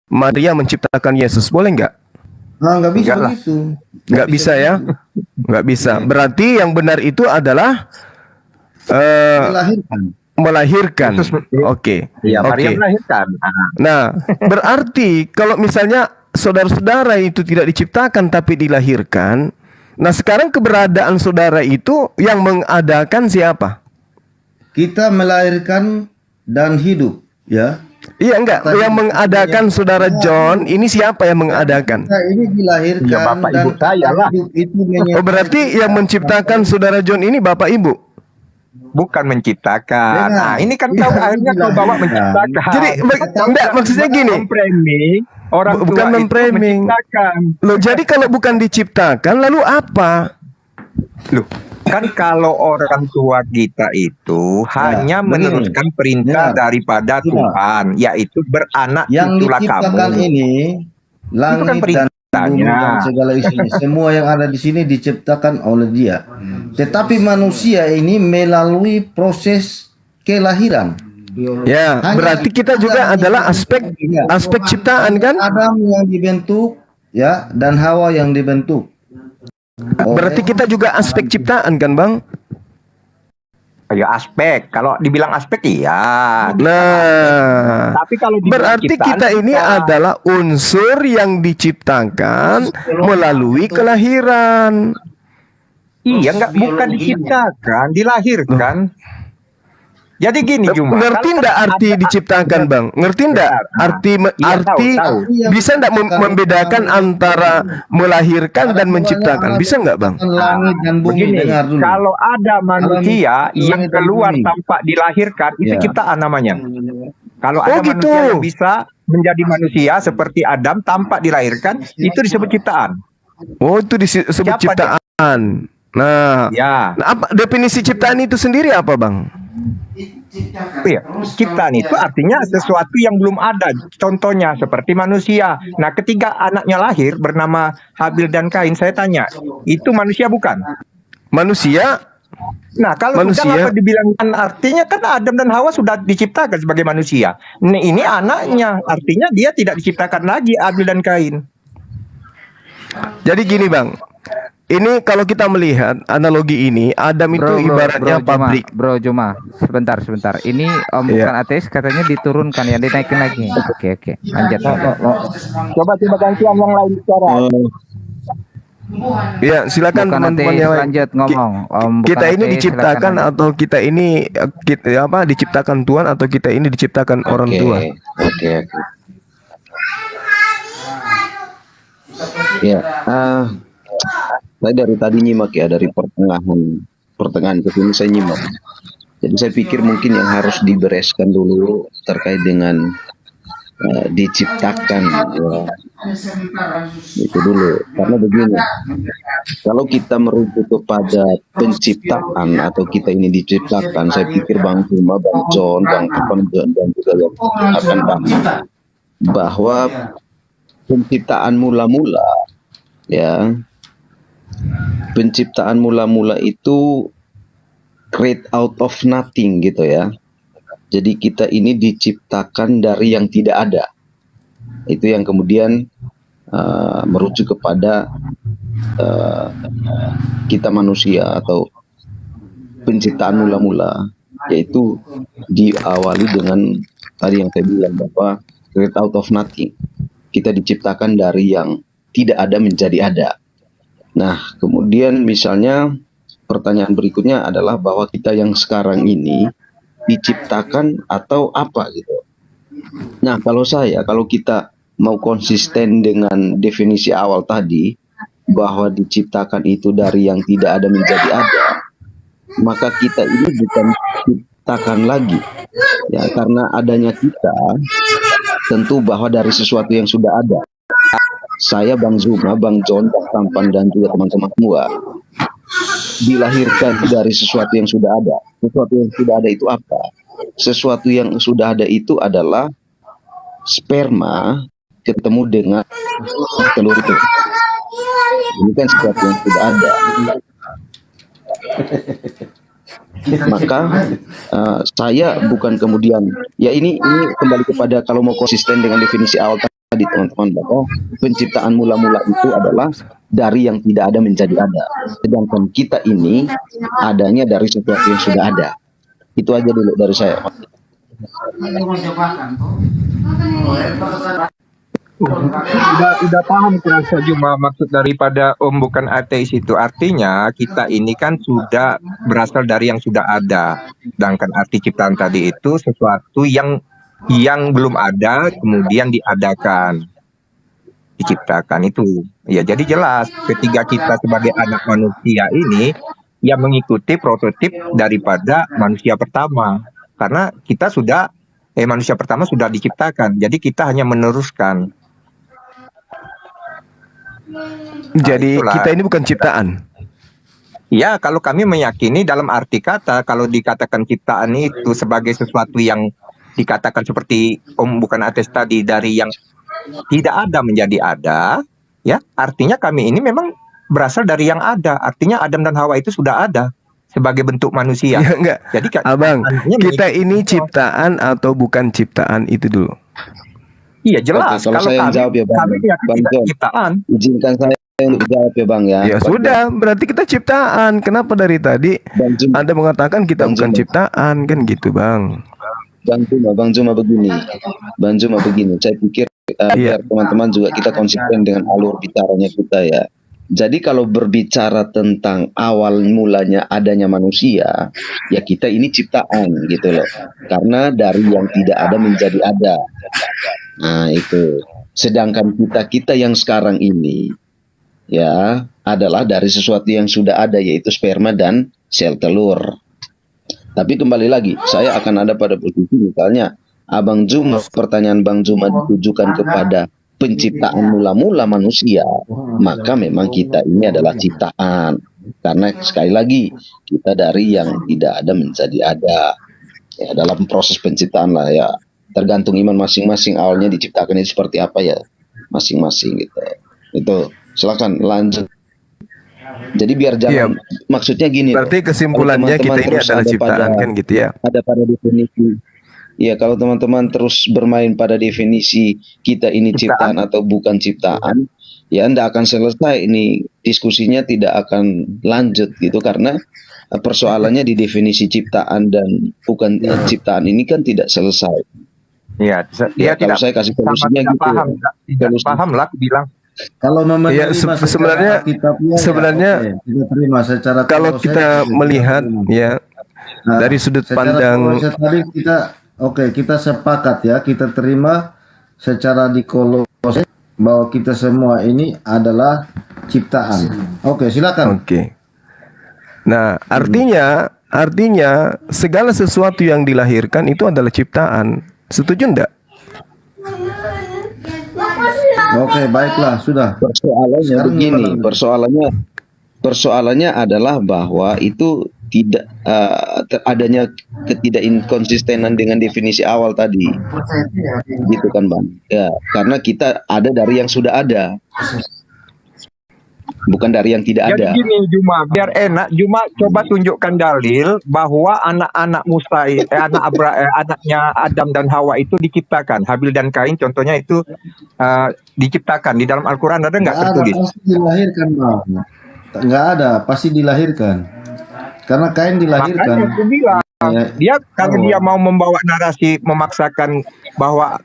Maria menciptakan Yesus, boleh nggak? Nah, nggak bisa Enggak lah. begitu. Nggak bisa ya? Nggak bisa. Berarti yang benar itu adalah Melahirkan. melahirkan. Oke. Iya, Maria Oke. melahirkan. Nah, berarti kalau misalnya saudara-saudara itu tidak diciptakan tapi dilahirkan, nah sekarang keberadaan saudara itu yang mengadakan siapa? Kita melahirkan dan hidup, ya. Iya enggak, yang mengadakan saudara John ini siapa yang mengadakan? Kita ini dilahirkan Ya, Bapak dan Ibu saya lah. hidup itu Oh, berarti yang menciptakan saudara John ini Bapak Ibu. Bukan menciptakan. Dengar. Nah, ini kan Kita kau akhirnya kau bawa dilahirkan. menciptakan. Jadi enggak, maksudnya gini. Memframing orang tua Bukan itu memframing. menciptakan. Loh, jadi kalau bukan diciptakan lalu apa? Loh, kan kalau orang tua kita itu hanya begini. meneruskan perintah Dengar. daripada Tidak. Tuhan, yaitu beranak Yang itulah diciptakan kamu. ini langit dan bumi dan segala isinya, semua yang ada di sini diciptakan oleh Dia. Tetapi manusia ini melalui proses kelahiran. Ya, berarti kita juga adalah aspek ciptaan kan? Adam yang dibentuk, ya, dan Hawa yang dibentuk. Berarti kita juga aspek ciptaan kan, Bang? Ya aspek, kalau dibilang aspek iya. Nah, Tapi kalau dibilang berarti ciptaan, kita ini adalah unsur yang diciptakan melalui kelahiran. iya bukan diciptakan, dilahirkan. Jadi gini Juma. Ngerti kalau ndak arti ada- diciptakan, Bang? Ngerti ndak arti Iya, tahu. bisa ndak membedakan antara melahirkan dan menciptakan? Bisa nggak, Bang? Langit dan bumi, Begini, dengar dulu. kalau ada manusia Langit yang dan keluar bumi. tanpa dilahirkan, itu Ya. ciptaan namanya. Kalau ada gitu. manusia yang bisa menjadi manusia seperti Adam tanpa dilahirkan, itu disebut ciptaan. Oh, itu disebut Siapa ciptaan. Nah, Ya, apa definisi ciptaan itu sendiri apa, Bang? iya. Ciptaan itu artinya sesuatu yang belum ada. Contohnya seperti manusia. Nah, ketika anaknya lahir bernama Habil dan Kain, saya tanya, itu manusia bukan? Manusia. Nah, kalau Manusia. sudah apa dibilangkan, artinya kan Adam dan Hawa sudah diciptakan sebagai manusia. Nah, ini anaknya, artinya dia tidak diciptakan lagi, Habil dan Kain. Jadi gini, Bang. ini kalau kita melihat analogi ini, Adam itu ibaratnya pabrik. Bro Juma, sebentar. Ini Om Iya. bukan ateis katanya diturunkan, yang dinaikin lagi. Oke, lanjut. Coba gantian yang lain bicara. Ya, silakan Bukan teman-teman ateis, yang lain. lanjut ngomong. Om bukan Kita ini ateis, diciptakan silakan lanjut. atau kita ini diciptakan Tuhan atau kita ini diciptakan orang tua? Oke. Ya, saya dari tadi nyimak ya, dari pertengahan ke sini saya nyimak. Jadi saya pikir mungkin yang harus dibereskan dulu terkait dengan diciptakan, ya, itu dulu. Karena begini, kalau kita merujuk kepada penciptaan atau kita ini diciptakan, saya pikir Bang Juma, Bang John, Bang Afan, dan juga yang akan bahas bahwa penciptaan mula-mula, ya, penciptaan mula-mula itu create out of nothing gitu ya. Jadi kita ini diciptakan dari yang tidak ada. Itu yang kemudian merujuk kepada kita manusia atau penciptaan mula-mula, yaitu diawali dengan tadi yang saya bilang bahwa create out of nothing. Kita diciptakan dari yang tidak ada menjadi ada. Nah, kemudian misalnya pertanyaan berikutnya adalah bahwa kita yang sekarang ini diciptakan atau apa gitu. Nah, kalau kita mau konsisten dengan definisi awal tadi bahwa diciptakan itu dari yang tidak ada menjadi ada, maka kita ini bukan diciptakan lagi. Ya, karena adanya kita tentu bahwa dari sesuatu yang sudah ada. Saya, Bang Zuma, Bang John, Bang Tampan, dan juga teman-teman semua dilahirkan dari sesuatu yang sudah ada. Sesuatu yang sudah ada itu apa? Sesuatu yang sudah ada itu adalah sperma ketemu dengan telur itu. Ini kan sesuatu yang sudah ada. Maka saya bukan kemudian, ya ini kembali kepada kalau mau konsisten dengan definisi awal tadi teman-teman, bahwa penciptaan mula-mula itu adalah dari yang tidak ada menjadi ada. Sedangkan kita ini adanya dari sesuatu yang sudah ada. Itu aja dulu dari saya. Udah paham kerasa Juma maksud daripada Om bukan ateis itu. Artinya kita ini kan sudah berasal dari yang sudah ada. Sedangkan arti ciptaan tadi itu sesuatu yang belum ada kemudian diadakan, diciptakan itu. Ya, jadi jelas ketika kita sebagai anak manusia ini yang mengikuti prototip daripada manusia pertama. Karena kita sudah manusia pertama sudah diciptakan. Jadi kita hanya meneruskan. Jadi itulah. kita ini bukan ciptaan. Ya, kalau kami meyakini dalam arti kata, kalau dikatakan ciptaan itu sebagai sesuatu yang dikatakan seperti Om bukan ateis tadi, dari yang tidak ada menjadi ada, ya, artinya kami ini memang berasal dari yang ada. Artinya Adam dan Hawa itu sudah ada sebagai bentuk manusia. Ya enggak. Jadi Abang, artinya kita ini ciptaan atau bukan ciptaan itu dulu. Iya jelas. Oke, kalau saya yang jawab ya, Bang. Kami meyakini Bang tidak John. ciptaan. Izinkan saya untuk jawab ya Bang ya. Ya Bang sudah, berarti kita ciptaan. Kenapa dari tadi Bang Juma, Anda mengatakan kita Bang bukan Juma. ciptaan, kan gitu, Bang? Bang Juma begini. Bang Juma begini. Saya pikir Iya. biar teman-teman juga kita konsisten dengan alur bicaranya kita ya. Jadi kalau berbicara tentang awal mulanya adanya manusia, ya kita ini ciptaan gitu loh. Karena dari yang tidak ada menjadi ada. Nah itu. Sedangkan kita yang sekarang ini ya adalah dari sesuatu yang sudah ada, yaitu sperma dan sel telur. Tapi kembali lagi, saya akan ada pada posisi misalnya Abang Juma, pertanyaan Bang Juma ditujukan kepada penciptaan mula-mula manusia, maka memang kita ini adalah ciptaan. Karena sekali lagi kita dari yang tidak ada menjadi ada. Ya, dalam proses penciptaan lah ya. Tergantung iman masing-masing awalnya diciptakan itu seperti apa ya masing-masing gitu. Itu silakan lanjut. Jadi biar jangan maksudnya gini. Berarti kesimpulannya kita ini adalah ciptaan kan gitu ya. Ada pada definisi. Ya kalau teman-teman terus bermain pada definisi kita ini ciptaan atau bukan ciptaan, ya ndak akan selesai ini, diskusinya tidak akan lanjut gitu, karena persoalannya di definisi ciptaan dan bukan ciptaan ini kan tidak selesai. Ya, Ya, dia kalau tidak saya kasih solusinya tidak gitu. paham, tidak Solusi. paham lah aku bilang. Kalau Ya, menerima secara sebenarnya Alkitabnya, sebenarnya ya, oke, kita terima secara kalau proses, kita melihat ya Nah, dari sudut secara pandang proses tadi kita sepakat ya, kita terima secara di Kolose bahwa kita semua ini adalah ciptaan. Oke, silakan. Oke. Nah, artinya segala sesuatu yang dilahirkan itu adalah ciptaan. Setuju enggak? Oke, baiklah, sudah. Persoalannya Sekarang begini, gimana? persoalannya adalah bahwa itu tidak adanya ketidakinkonsistenan dengan definisi awal tadi, gitu kan Bang? Ya, karena kita ada dari yang sudah ada, bukan dari yang tidak Jadi ada. gini Juma, biar enak, Juma coba tunjukkan dalil bahwa anak-anak anaknya Adam dan Hawa itu diciptakan. Habil dan Kain contohnya itu diciptakan. Di dalam Al-Quran ada nggak tertulis? Pasti dilahirkan, Bang. Nggak ada, pasti dilahirkan. Karena Kain dilahirkan. Makanya aku bilang, Ya. dia kalau dia mau membawa narasi memaksakan bahwa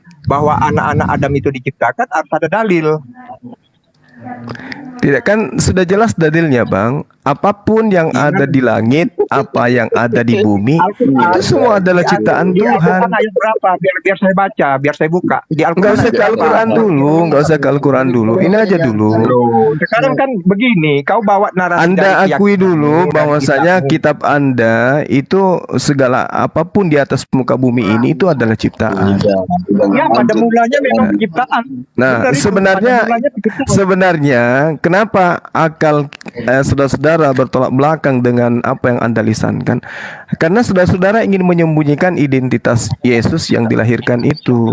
anak-anak Adam itu diciptakan, harus ada dalil. Tidak, kan sudah jelas dalilnya Bang. Apapun yang ada di langit, apa yang ada di bumi, itu semua adalah ciptaan Di Tuhan. Al-Quran ayat berapa? Biar saya baca, biar saya buka. Di Nggak Al-Quran usah ayat ke berapa? Al-Quran dulu, nggak usah ke Al-Quran dulu. Ini aja dulu. Loh, sekarang kan begini, kau bawa narasi Anda dari akui keyakinanmu dulu dan bahwasanya kitabmu. kitab Anda itu segala apapun di atas muka bumi ini itu adalah ciptaan. Ya, pada mulanya memang penciptaan. Nah, Benar itu, sebenarnya pada mulanya penciptaan. sebenarnya kenapa akal saudara-saudara bertolak belakang dengan apa yang Anda lisankan? Karena saudara-saudara ingin menyembunyikan identitas Yesus yang dilahirkan itu.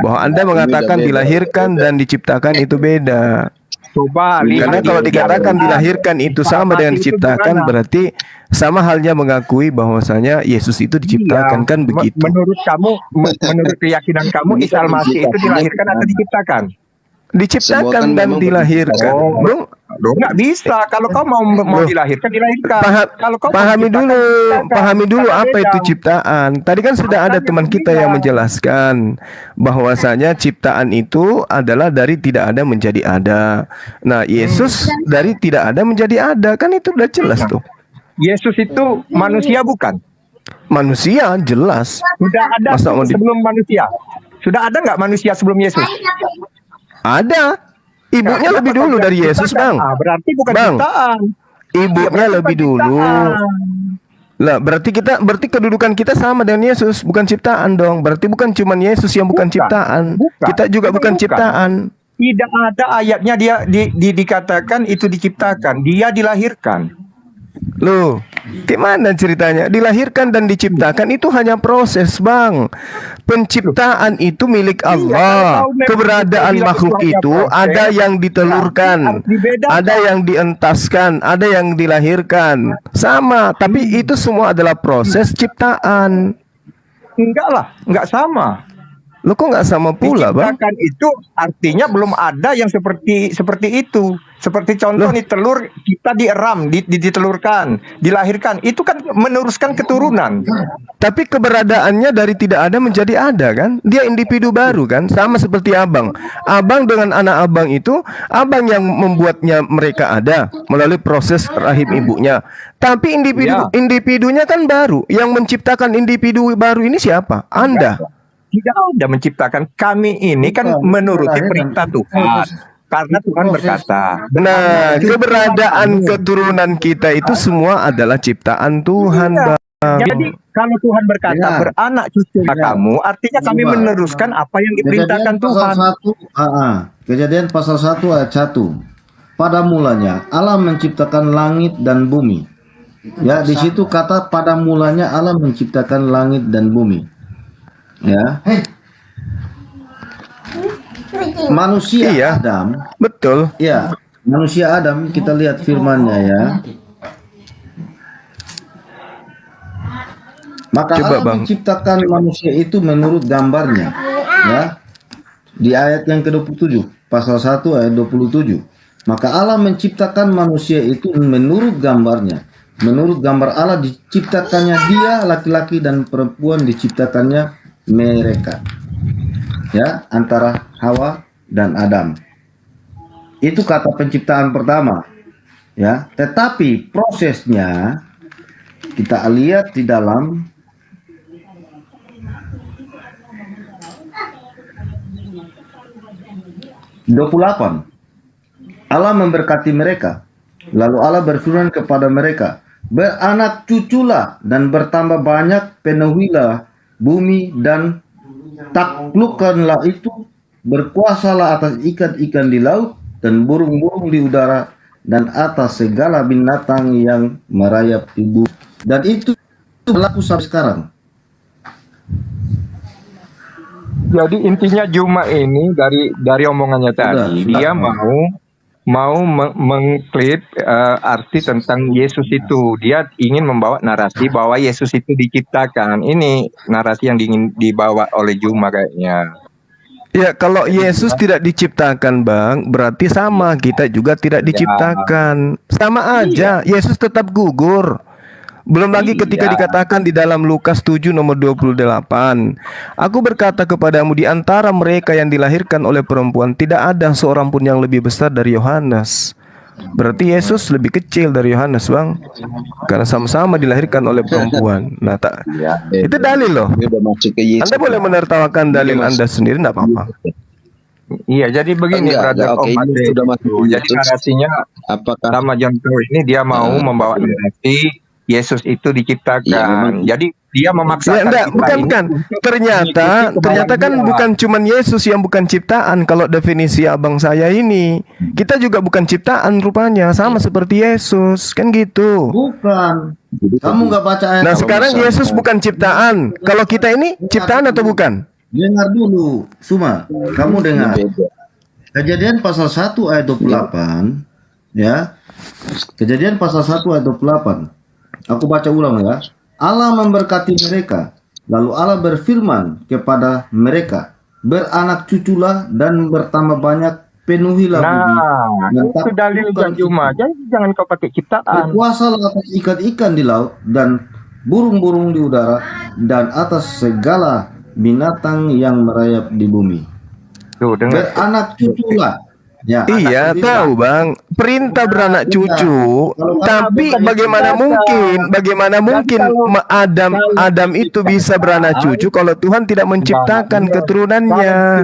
Bahwa Anda mengatakan dilahirkan dan diciptakan itu beda. Coba Karena lihat kalau di dikatakan Al-Quran. dilahirkan itu sama dengan Itu diciptakan, gimana? berarti sama halnya mengakui bahwasanya Yesus itu diciptakan, Iya, kan begitu. Menurut kamu, menurut keyakinan kamu, Isa Al-Masih itu dilahirkan atau diciptakan? Semua Diciptakan kan dan memang dilahirkan. Oh. Bro, Loh, nggak bisa. Kalau kau mau Loh. dilahirkan, dilahirkan. Kalau kau mau Pahami diciptakan, dulu, diciptakan. pahami dulu Karena apa beda. itu ciptaan. Tadi kan sudah ada Makanya teman aku kita yang bilang. menjelaskan bahwasanya ciptaan itu adalah dari tidak ada menjadi ada. Nah, Yesus dari tidak ada menjadi ada, kan itu udah jelas tuh. Yesus itu manusia bukan? Manusia jelas. Sudah ada Masa mau di- sebelum manusia? Sudah ada nggak manusia sebelum Yesus? Ada. Ibunya Nah, lebih kenapa dulu kau dari bilang Yesus, ciptakan? Bang. Ah, berarti bukan Bang. ciptaan. Ibunya berarti lebih bukan dulu. ciptaan. Lah, berarti kedudukan kita sama dengan Yesus, bukan ciptaan dong. Berarti bukan cuman Yesus yang bukan ciptaan. bukan. Kita juga Memang bukan bukan. ciptaan. Tidak ada ayatnya dia dikatakan itu diciptakan. Dia dilahirkan. Loh, gimana ceritanya? Dilahirkan dan diciptakan itu hanya proses, Bang. Penciptaan itu milik Allah. kalau memang Keberadaan kita bilang makhluk itu hanya itu proses, ada yang ditelurkan, harus dibedakan. ada yang dientaskan, ada yang dilahirkan. Sama, tapi itu semua adalah proses ciptaan. Enggak lah, enggak sama. Lo kok nggak sama pula, Bang? Diciptakan itu artinya belum ada yang seperti itu. Seperti contoh Loh. nih, telur kita dieram, ditelurkan, dilahirkan. Itu kan meneruskan keturunan. Tapi keberadaannya dari tidak ada menjadi ada kan? Dia individu baru kan? Sama seperti abang. Abang dengan anak abang itu, abang yang membuatnya mereka ada melalui proses rahim ibunya. Tapi Ya. individunya kan baru. Yang menciptakan individu baru ini siapa? Anda. Tidak ada menciptakan. Kami ini kan Bukan, menuruti dilahirkan. perintah Tuhan. Karena Tuhan berkata. Nah, keberadaan keturunan kita itu semua adalah ciptaan Tuhan, Iya. Bang. Jadi kalau Tuhan berkata Ya. beranak cucu kamu, artinya kami Coba. meneruskan apa yang diperintahkan Kejadian pasal Tuhan. 1, Kejadian pasal 1 ayat 1. Pada mulanya Allah menciptakan langit dan bumi. Ya, di situ kata pada mulanya Allah menciptakan langit dan bumi. Ya. Manusia Iya. Adam, Betul. ya, manusia Adam, kita lihat firman-Nya ya. Maka Coba, Allah Bang. menciptakan manusia itu menurut gambarnya, ya. di ayat yang ke-27, pasal 1 ayat 27. Maka Allah menciptakan manusia itu menurut gambarnya. Menurut gambar Allah diciptakannya dia, laki-laki dan perempuan diciptakannya mereka. Ya, antara Hawa dan Adam. Itu kata penciptaan pertama. Ya, tetapi prosesnya kita lihat di dalam (28). Allah memberkati mereka. Lalu Allah berfirman kepada mereka, beranak cuculah dan bertambah banyak, penuhilah bumi dan taklukkanlah itu, berkuasalah atas ikan-ikan di laut dan burung-burung di udara dan atas segala binatang yang merayap di bumi. Dan itu berlaku sampai sekarang. Jadi intinya Juma ini dari omongannya tadi, dia mau mengklip arti tentang Yesus itu. Dia ingin membawa narasi bahwa Yesus itu diciptakan. Ini narasi yang ingin dibawa oleh Juma kayaknya. Ya, kalau Yesus tidak diciptakan, Bang, berarti sama kita juga tidak diciptakan. Sama aja, Yesus tetap gugur. Belum lagi ketika dikatakan di dalam Lukas 7 nomor 28, aku berkata kepadamu, di antara mereka yang dilahirkan oleh perempuan tidak ada seorang pun yang lebih besar dari Yohanes. Berarti Yesus lebih kecil dari Yohanes, Bang, karena sama-sama dilahirkan oleh perempuan. Nah, itu dalil loh. Anda boleh menertawakan dalil Anda sendiri, tidak apa-apa. Iya, jadi begini, brother. Jadi narasinya sama John Paul ini dia mau membawa narasi Yesus itu diciptakan. Jadi dia memaksakan. Ya, bukan. Ternyata kan bukan cuman Yesus yang bukan ciptaan. Kalau definisi abang saya ini, kita juga bukan ciptaan rupanya, sama seperti Yesus, kan gitu. Bukan. Kamu nggak baca ayat. Nah, sekarang Yesus bukan ciptaan. Kalau kita ini ciptaan atau bukan? Dengar dulu, Suma. Kamu dengar. Kejadian pasal 1 ayat 28, ya. Kejadian pasal 1 ayat 28. Aku baca ulang ya. Allah memberkati mereka. Lalu Allah berfirman kepada mereka, beranak cuculah dan bertambah banyak, penuhilah bumi. Itu dalil Juma. Jangan kau pakai ciptaan. Berkuasalah atas ikan-ikan di laut dan burung-burung di udara dan atas segala binatang yang merayap di bumi. Tuh, beranak cuculah. Ya, iya, tahu Bang, perintah beranak cucu. Tapi bagaimana mungkin Adam itu bisa beranak cucu kalau Tuhan tidak menciptakan keturunannya?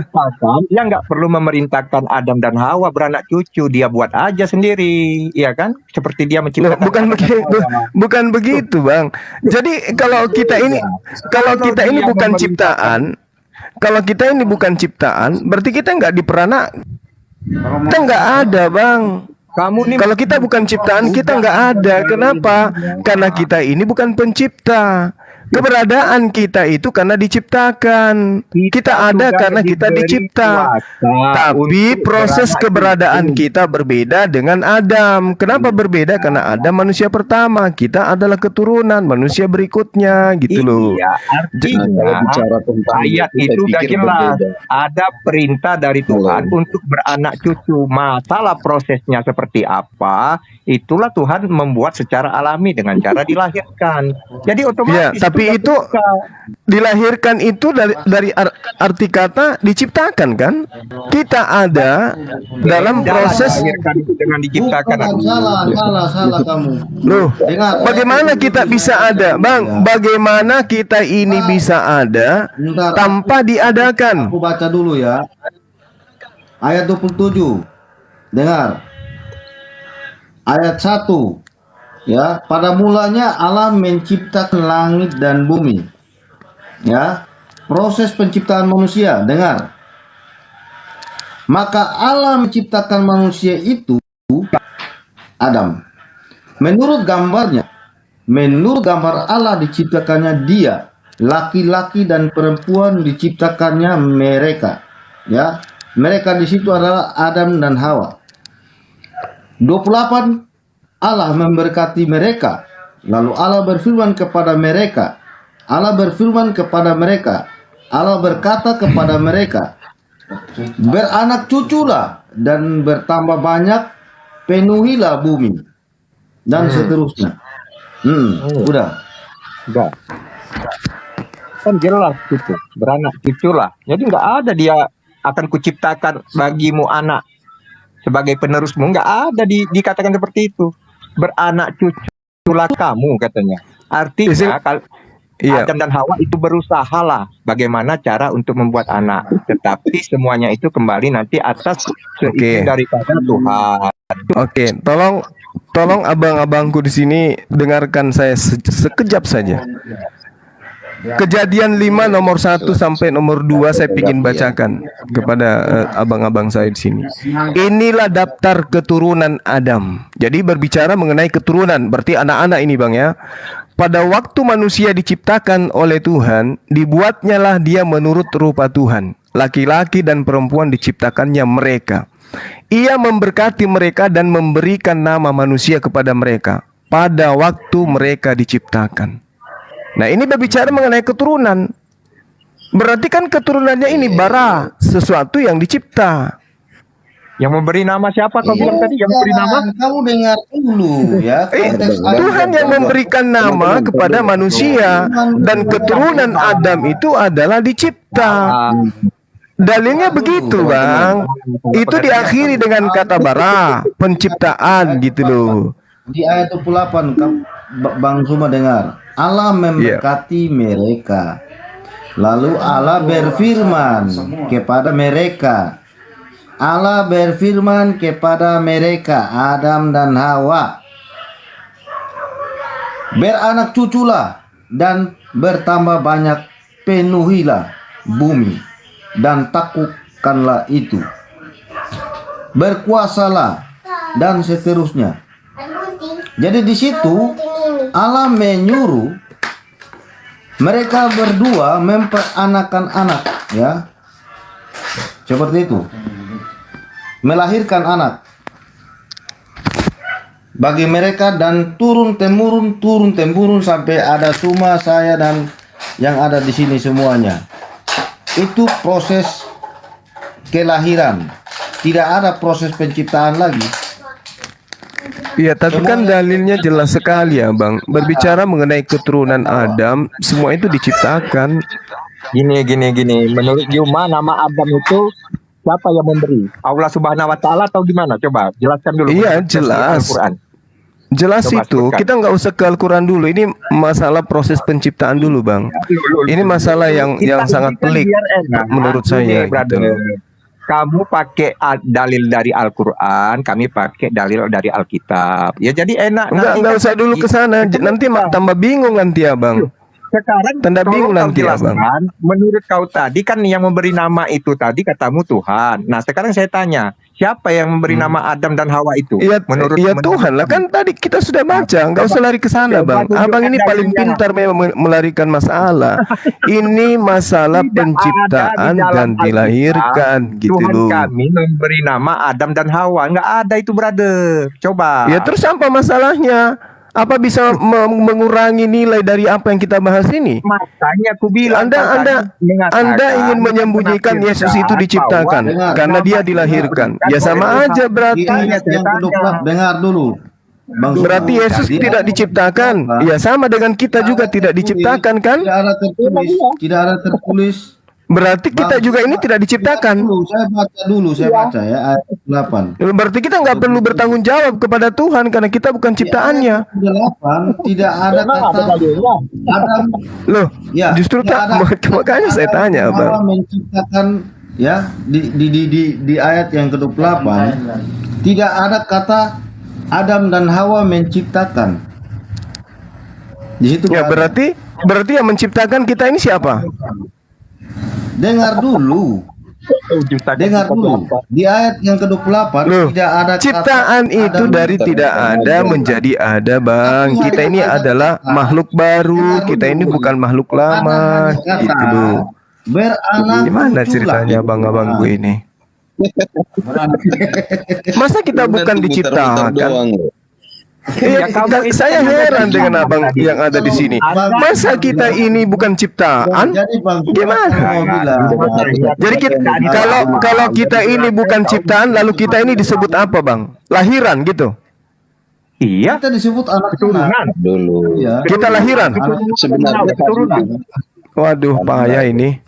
Dia nggak perlu memerintahkan Adam dan Hawa beranak cucu, dia buat aja sendiri, ya kan? Seperti dia menciptakan. Bukan begitu, Bang. Jadi kalau kita ini bukan ciptaan, berarti kita nggak diperanak. Kita nggak ada, Bang. Kalau kita bukan ciptaan, kita nggak ada. Kenapa? Karena kita ini bukan pencipta. Keberadaan kita itu karena diciptakan. Kita ada karena kita dicipta. Tapi proses keberadaan kita berbeda dengan Adam. Kenapa berbeda? Karena Adam manusia pertama, kita adalah keturunan manusia berikutnya, gitu loh. Ayat itu udah jelas. Ada perintah dari Tuhan untuk beranak cucu. Masalah prosesnya seperti apa? Itulah Tuhan membuat secara alami dengan cara dilahirkan. Jadi otomatis. Ya, tapi itu dilahirkan itu dari arti kata diciptakan, kan? Kita ada dalam proses dengan diciptakan. Salah kamu. Loh, bagaimana kita bisa ada, Bang? Bagaimana kita ini bisa ada tanpa diadakan? Aku baca dulu ya. Ayat 27. Dengar. Ayat 1. Ya, pada mulanya Allah menciptakan langit dan bumi. Ya, proses penciptaan manusia. Dengar. Maka Allah menciptakan manusia itu, Adam, menurut gambarnya. Menurut gambar Allah diciptakannya dia, laki-laki dan perempuan diciptakannya mereka. Ya, mereka di situ adalah Adam dan Hawa. 28. Allah memberkati mereka. Lalu Allah berfirman kepada mereka. Allah berkata kepada mereka, beranak cuculah dan bertambah banyak, penuhilah bumi dan seterusnya. Udah. Enggak. Kan jelas gitu, beranak cucu lah. Jadi nggak ada dia akan kuciptakan bagimu anak sebagai penerusmu. Nggak ada dikatakan seperti itu. Beranak cuculah kamu katanya. Artinya kalau Iya. Adam dan Hawa itu berusaha lah bagaimana cara untuk membuat anak. Tetapi semuanya itu kembali nanti atas seizin daripada Tuhan. Oke, tolong abang-abangku di sini dengarkan saya sekejap saja. Kejadian 5 nomor 1 sampai nomor 2 saya ingin bacakan kepada abang-abang saya di sini. Inilah daftar keturunan Adam. Jadi berbicara mengenai keturunan, berarti anak-anak ini Bang ya. Pada waktu manusia diciptakan oleh Tuhan, dibuatnyalah dia menurut rupa Tuhan. Laki-laki dan perempuan diciptakannya mereka. Ia memberkati mereka dan memberikan nama manusia kepada mereka pada waktu mereka diciptakan. Nah, ini berbicara mengenai keturunan. Berarti kan keturunannya ini bara, sesuatu yang dicipta. Yang memberi nama siapa kau bilang tadi? Yang memberi nama? Kamu dengar dulu ya. Tuhan yang memberikan nama kepada manusia, dan keturunan Adam itu adalah dicipta. Dalilnya begitu Bang. Itu diakhiri dengan kata bara, penciptaan gitu loh. Di ayat 28 Bang Zuma dengar, Allah memberkati mereka. Lalu Allah berfirman kepada mereka. Allah berfirman kepada mereka, Adam dan Hawa, beranak cuculah dan bertambah banyak, penuhilah bumi dan taklukkanlah itu, berkuasalah dan seterusnya. Jadi di situ Allah menyuruh mereka berdua memperanakan anak, ya, seperti itu, melahirkan anak bagi mereka dan turun temurun sampai ada Suma, saya dan yang ada di sini semuanya. Itu proses kelahiran, tidak ada proses penciptaan lagi. Iya, tapi kan dalilnya jelas sekali ya Bang. Berbicara mengenai keturunan Adam, semua itu diciptakan. Gini. Menurut Yuma, nama Adam itu siapa yang memberi? Allah Subhanahu Wa Taala atau gimana? Coba jelaskan dulu. Iya, jelas. Al-Quran. Jelas Coba itu. sebutkan. Kita nggak usah ke Al-Quran dulu. Ini masalah proses penciptaan dulu Bang. Ini masalah yang sangat pelik menurut saya. Gitu loh. Kamu pakai dalil dari Al-Quran, kami pakai dalil dari Alkitab. Ya jadi enak. Nggak usah dulu ke sana. Nanti tambah bingung nanti ya Bang. Sekarang Tanda bingung nanti ya Bang. Menurut kau tadi kan yang memberi nama itu tadi katamu Tuhan. Nah sekarang saya tanya, siapa yang memberi nama Adam dan Hawa itu? Iya Tuhan lah, kan tadi kita sudah baca. Nggak usah lari ke sana Bang. Abang ini paling pintar memang melarikan masalah. Ini masalah penciptaan dan dilahirkan gitu Tuhan loh. kami memberi nama Adam dan Hawa. Nggak ada itu brother. Coba. Ya terus apa masalahnya? Apa bisa mengurangi nilai dari apa yang kita bahas ini? Makanya aku bilang Anda ingin menyembunyikan Yesus itu diciptakan karena dia dilahirkan. Ya sama aja berarti. Dengar dulu. Bang Zuma, Berarti Yesus tidak diciptakan. Ya sama dengan kita juga tidak diciptakan kan? Tidak ada tertulis. Berarti kita juga ini tidak diciptakan. Saya baca ya ayat 8. Berarti kita nggak perlu bertanggung jawab kepada Tuhan karena kita bukan ciptaannya. 8 tidak ada kata Adam. Loh, justru makanya saya tanya, Bang. Menciptakan ya di ayat yang ke-28 tidak ada kata Adam dan Hawa menciptakan. Di situ ya berarti yang menciptakan kita ini siapa? Dengar dulu. Di ayat yang ke-28 tidak ada ciptaan itu dari tidak ada menjadi ada Bang. Kita ini adalah makhluk baru. Kita ini bukan makhluk lama gitu loh. Gimana ceritanya abang-abangku ini? Masa kita bukan diciptakan? Ya, kamu itu Saya kan heran ada dengan ciptaan abang tadi. yang ada di sini. Masa kita ini bukan ciptaan? Jadi Bang, Gimana? mau bilang, Jadi kalau kita ini bukan ciptaan, lalu kita ini disebut apa, Bang? Lahiran gitu. Iya, kita disebut anak keturunan. Dulu. Ya. Kita lahiran. Sebenarnya Keturunan. Waduh, bahaya ini.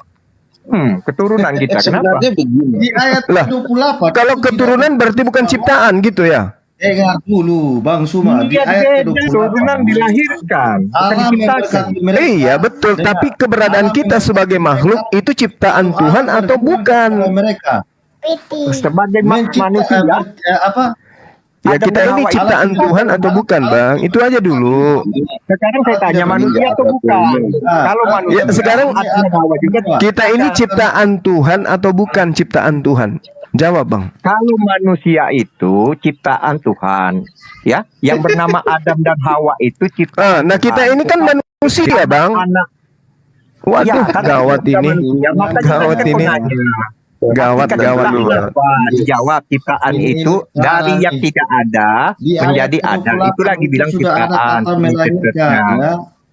Keturunan kita. Kenapa? sebenarnya begini. Di ayat Lah, 28. Kalau keturunan berarti bukan ciptaan gitu ya? Dengar dulu Bang Suma di Iya, ayat beda. 28. Keturunan dilahirkan, bukan Allah diciptakan. memberkati mereka. Iya betul, tapi keberadaan kita sebagai makhluk itu ciptaan Tuhan atau bukan? Mereka Sebagai mencipta manusia, apa? Ya Adam kita dan ini Hawa ciptaan itu Tuhan atau bukan, Bang? Itu aja dulu. sekarang saya tanya manusia atau bukan? Kalau manusia, Ya, sekarang Adam dan Hawa juga. kita ini ciptaan Tuhan atau bukan ciptaan Tuhan? Jawab, Bang. Kalau manusia itu ciptaan Tuhan, ya, yang bernama Adam dan Hawa itu ciptaan. Nah kita Tuhan. ini kan manusia, Bang. Anak. Waduh, karena gawat kita ini. manusia, makanya Gawat saya ini. penanya. Gawat, Ketika gawat. ciptaan apa? Dijawab ciptaan itu dari yang tidak ada Di menjadi ayat ada. 28 Itu lagi bilang sudah ada ciptaan. kata melahirkan,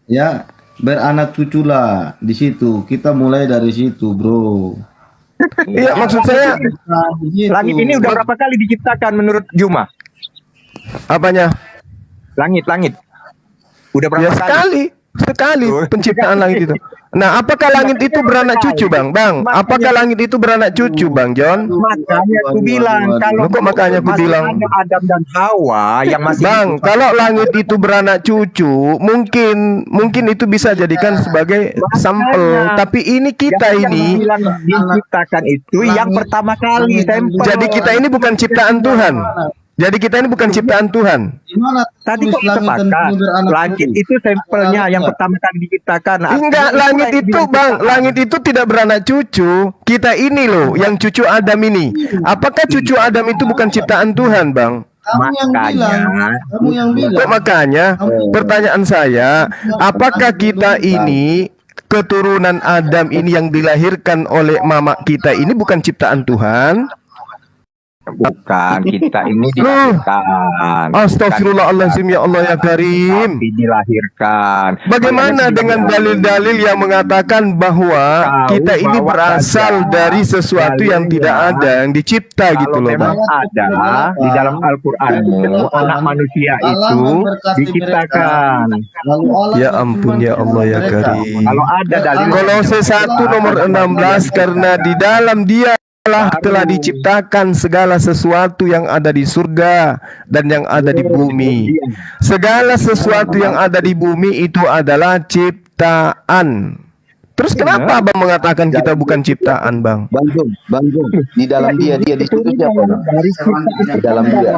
ya, beranak cucu lah di situ. Kita mulai dari situ, Bro. Iya, maksud saya Di situ. Langit ini udah berapa kali diciptakan menurut Juma? apanya? Langit. Udah Ya berapa kali? sekali penciptaan langit itu. Nah, apakah langit itu beranak cucu, Bang? Bang, apakah langit itu beranak cucu, Bang John? Makanya aku bilang kalau Kok makanya aku masih bilang? ada Adam dan Hawa yang masih Bang, kalau langit itu beranak cucu, mungkin itu bisa jadikan sebagai sampel. Tapi ini kita yang ini, bilang diciptakan itu yang pertama kali sampel. jadi kita ini bukan ciptaan Tuhan. Jadi kita ini bukan ciptaan Tuhan. Di mana Tadi tulis kok kita langit dan sepakat bumi beranak langit cucu? itu sampelnya yang pertama kali diciptakan. Enggak, langit itu, Bang, langit itu tidak beranak cucu. Kita ini loh, yang cucu Adam ini. Apakah cucu Adam itu bukan ciptaan Tuhan, Bang? Kamu yang bilang, kamu yang Kok bilang. makanya pertanyaan saya, apakah kita ini keturunan Adam ini yang dilahirkan oleh mama kita ini bukan ciptaan Tuhan? Bukan, kita ini dilahirkan. Astagfirullahaladzim, ya Allah ya Karim. Tapi dilahirkan. Bagaimana dengan dalil-dalil yang mengatakan bahwa kita ini berasal dari sesuatu yang tidak ada, yang dicipta gitu Kalau loh, memang Bang? ada di dalam Al-Qur'anmu anak manusia itu diciptakan. Lalu Allah Ya ampun ya Allah ya Karim. Kalau ada dalil Kolose 1 nomor 16, karena di dalam Dia telah diciptakan segala sesuatu yang ada di surga dan yang ada di bumi. Segala sesuatu yang ada di bumi itu adalah ciptaan. Terus kenapa Abang mengatakan kita bukan ciptaan, Bang? Bang Jung, di dalam dia di situ siapa, Bang? Di dalam dia.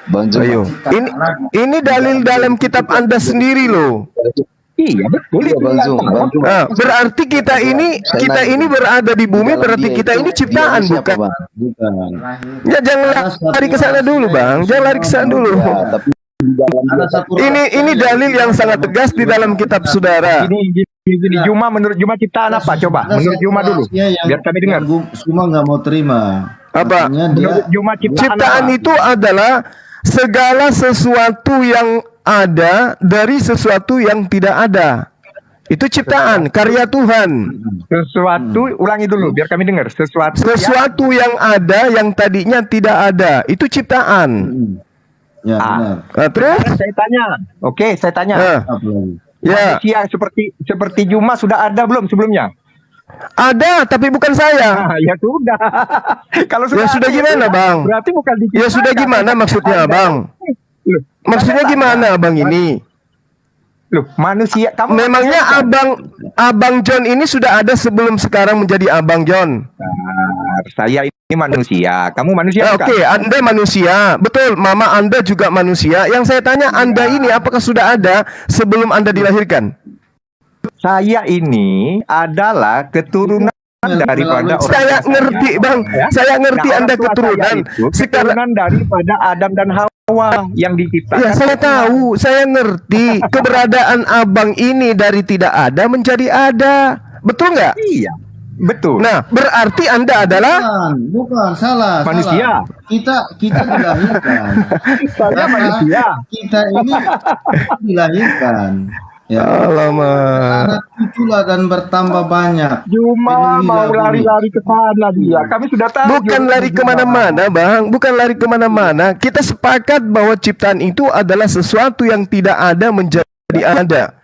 Bang Jung. Ayo, ini dalil dalam kitab Anda sendiri loh. Iya betul. Iya, Bang Jung. Nah, berarti kita ini berada di bumi, berarti kita ini ciptaan, bukan? Bang? bukan. Ya jangan lari ke sana dulu, Bang. Jangan lari ke sana dulu. Ya, tapi di dalam Ada satu Ini dalil yang sangat tegas di dalam kitab saudara. Gini, Juma, menurut Juma ciptaan apa? Coba, menurut Juma dulu. Biar kami dengar. Semua nggak mau terima. Apa? Makanya dia Menurut Juma Ciptaan apa? itu adalah segala sesuatu yang ada dari sesuatu yang tidak ada. Itu ciptaan, karya Tuhan. Sesuatu, ulangi dulu biar kami dengar. Sesuatu yang ada yang tadinya tidak ada, itu ciptaan. ya benar. Nah, terus? Saya tanya. Oke, saya tanya. Nah, Apa lagi? ya, Manusia seperti Juma sudah ada belum sebelumnya? ada, tapi bukan saya. Ya sudah. Kalau Ya sudah ada, gimana, Bang? Berarti bukan diciptakan. Ya sudah gimana maksudnya, Bang? Maksudnya gimana, Abang ini? Loh, manusia kamu Memangnya Abang John ini sudah ada sebelum sekarang menjadi Abang John? saya ini manusia, kamu manusia bukan? Oke, Anda manusia. Betul, Mama Anda juga manusia. Yang saya tanya, Anda ini apakah sudah ada sebelum Anda dilahirkan? Saya ini adalah keturunan daripada orang Saya tua ngerti, saya. Bang. Ya? Saya ngerti Nah, Anda orang tua keturunan. saya itu Sekarang keturunan daripada Adam dan Hawa yang diciptakan. ya saya tahu, saya ngerti keberadaan Abang ini dari tidak ada menjadi ada. Betul nggak? Iya. Betul. Nah, berarti Anda adalah Bukan, salah. Manusia. Salah. Kita dilahirkan. Saya Karena manusia. Kita ini dilahirkan. Ya. alamak. Anak cuculah dan bertambah banyak. Cuma mau Penuhilah bumi. lari-lari ke sana dia. Kami sudah tahu. Bukan lari kemana-mana, Bang. Bukan lari kemana-mana. Kita sepakat bahwa ciptaan itu adalah sesuatu yang tidak ada menjadi ada.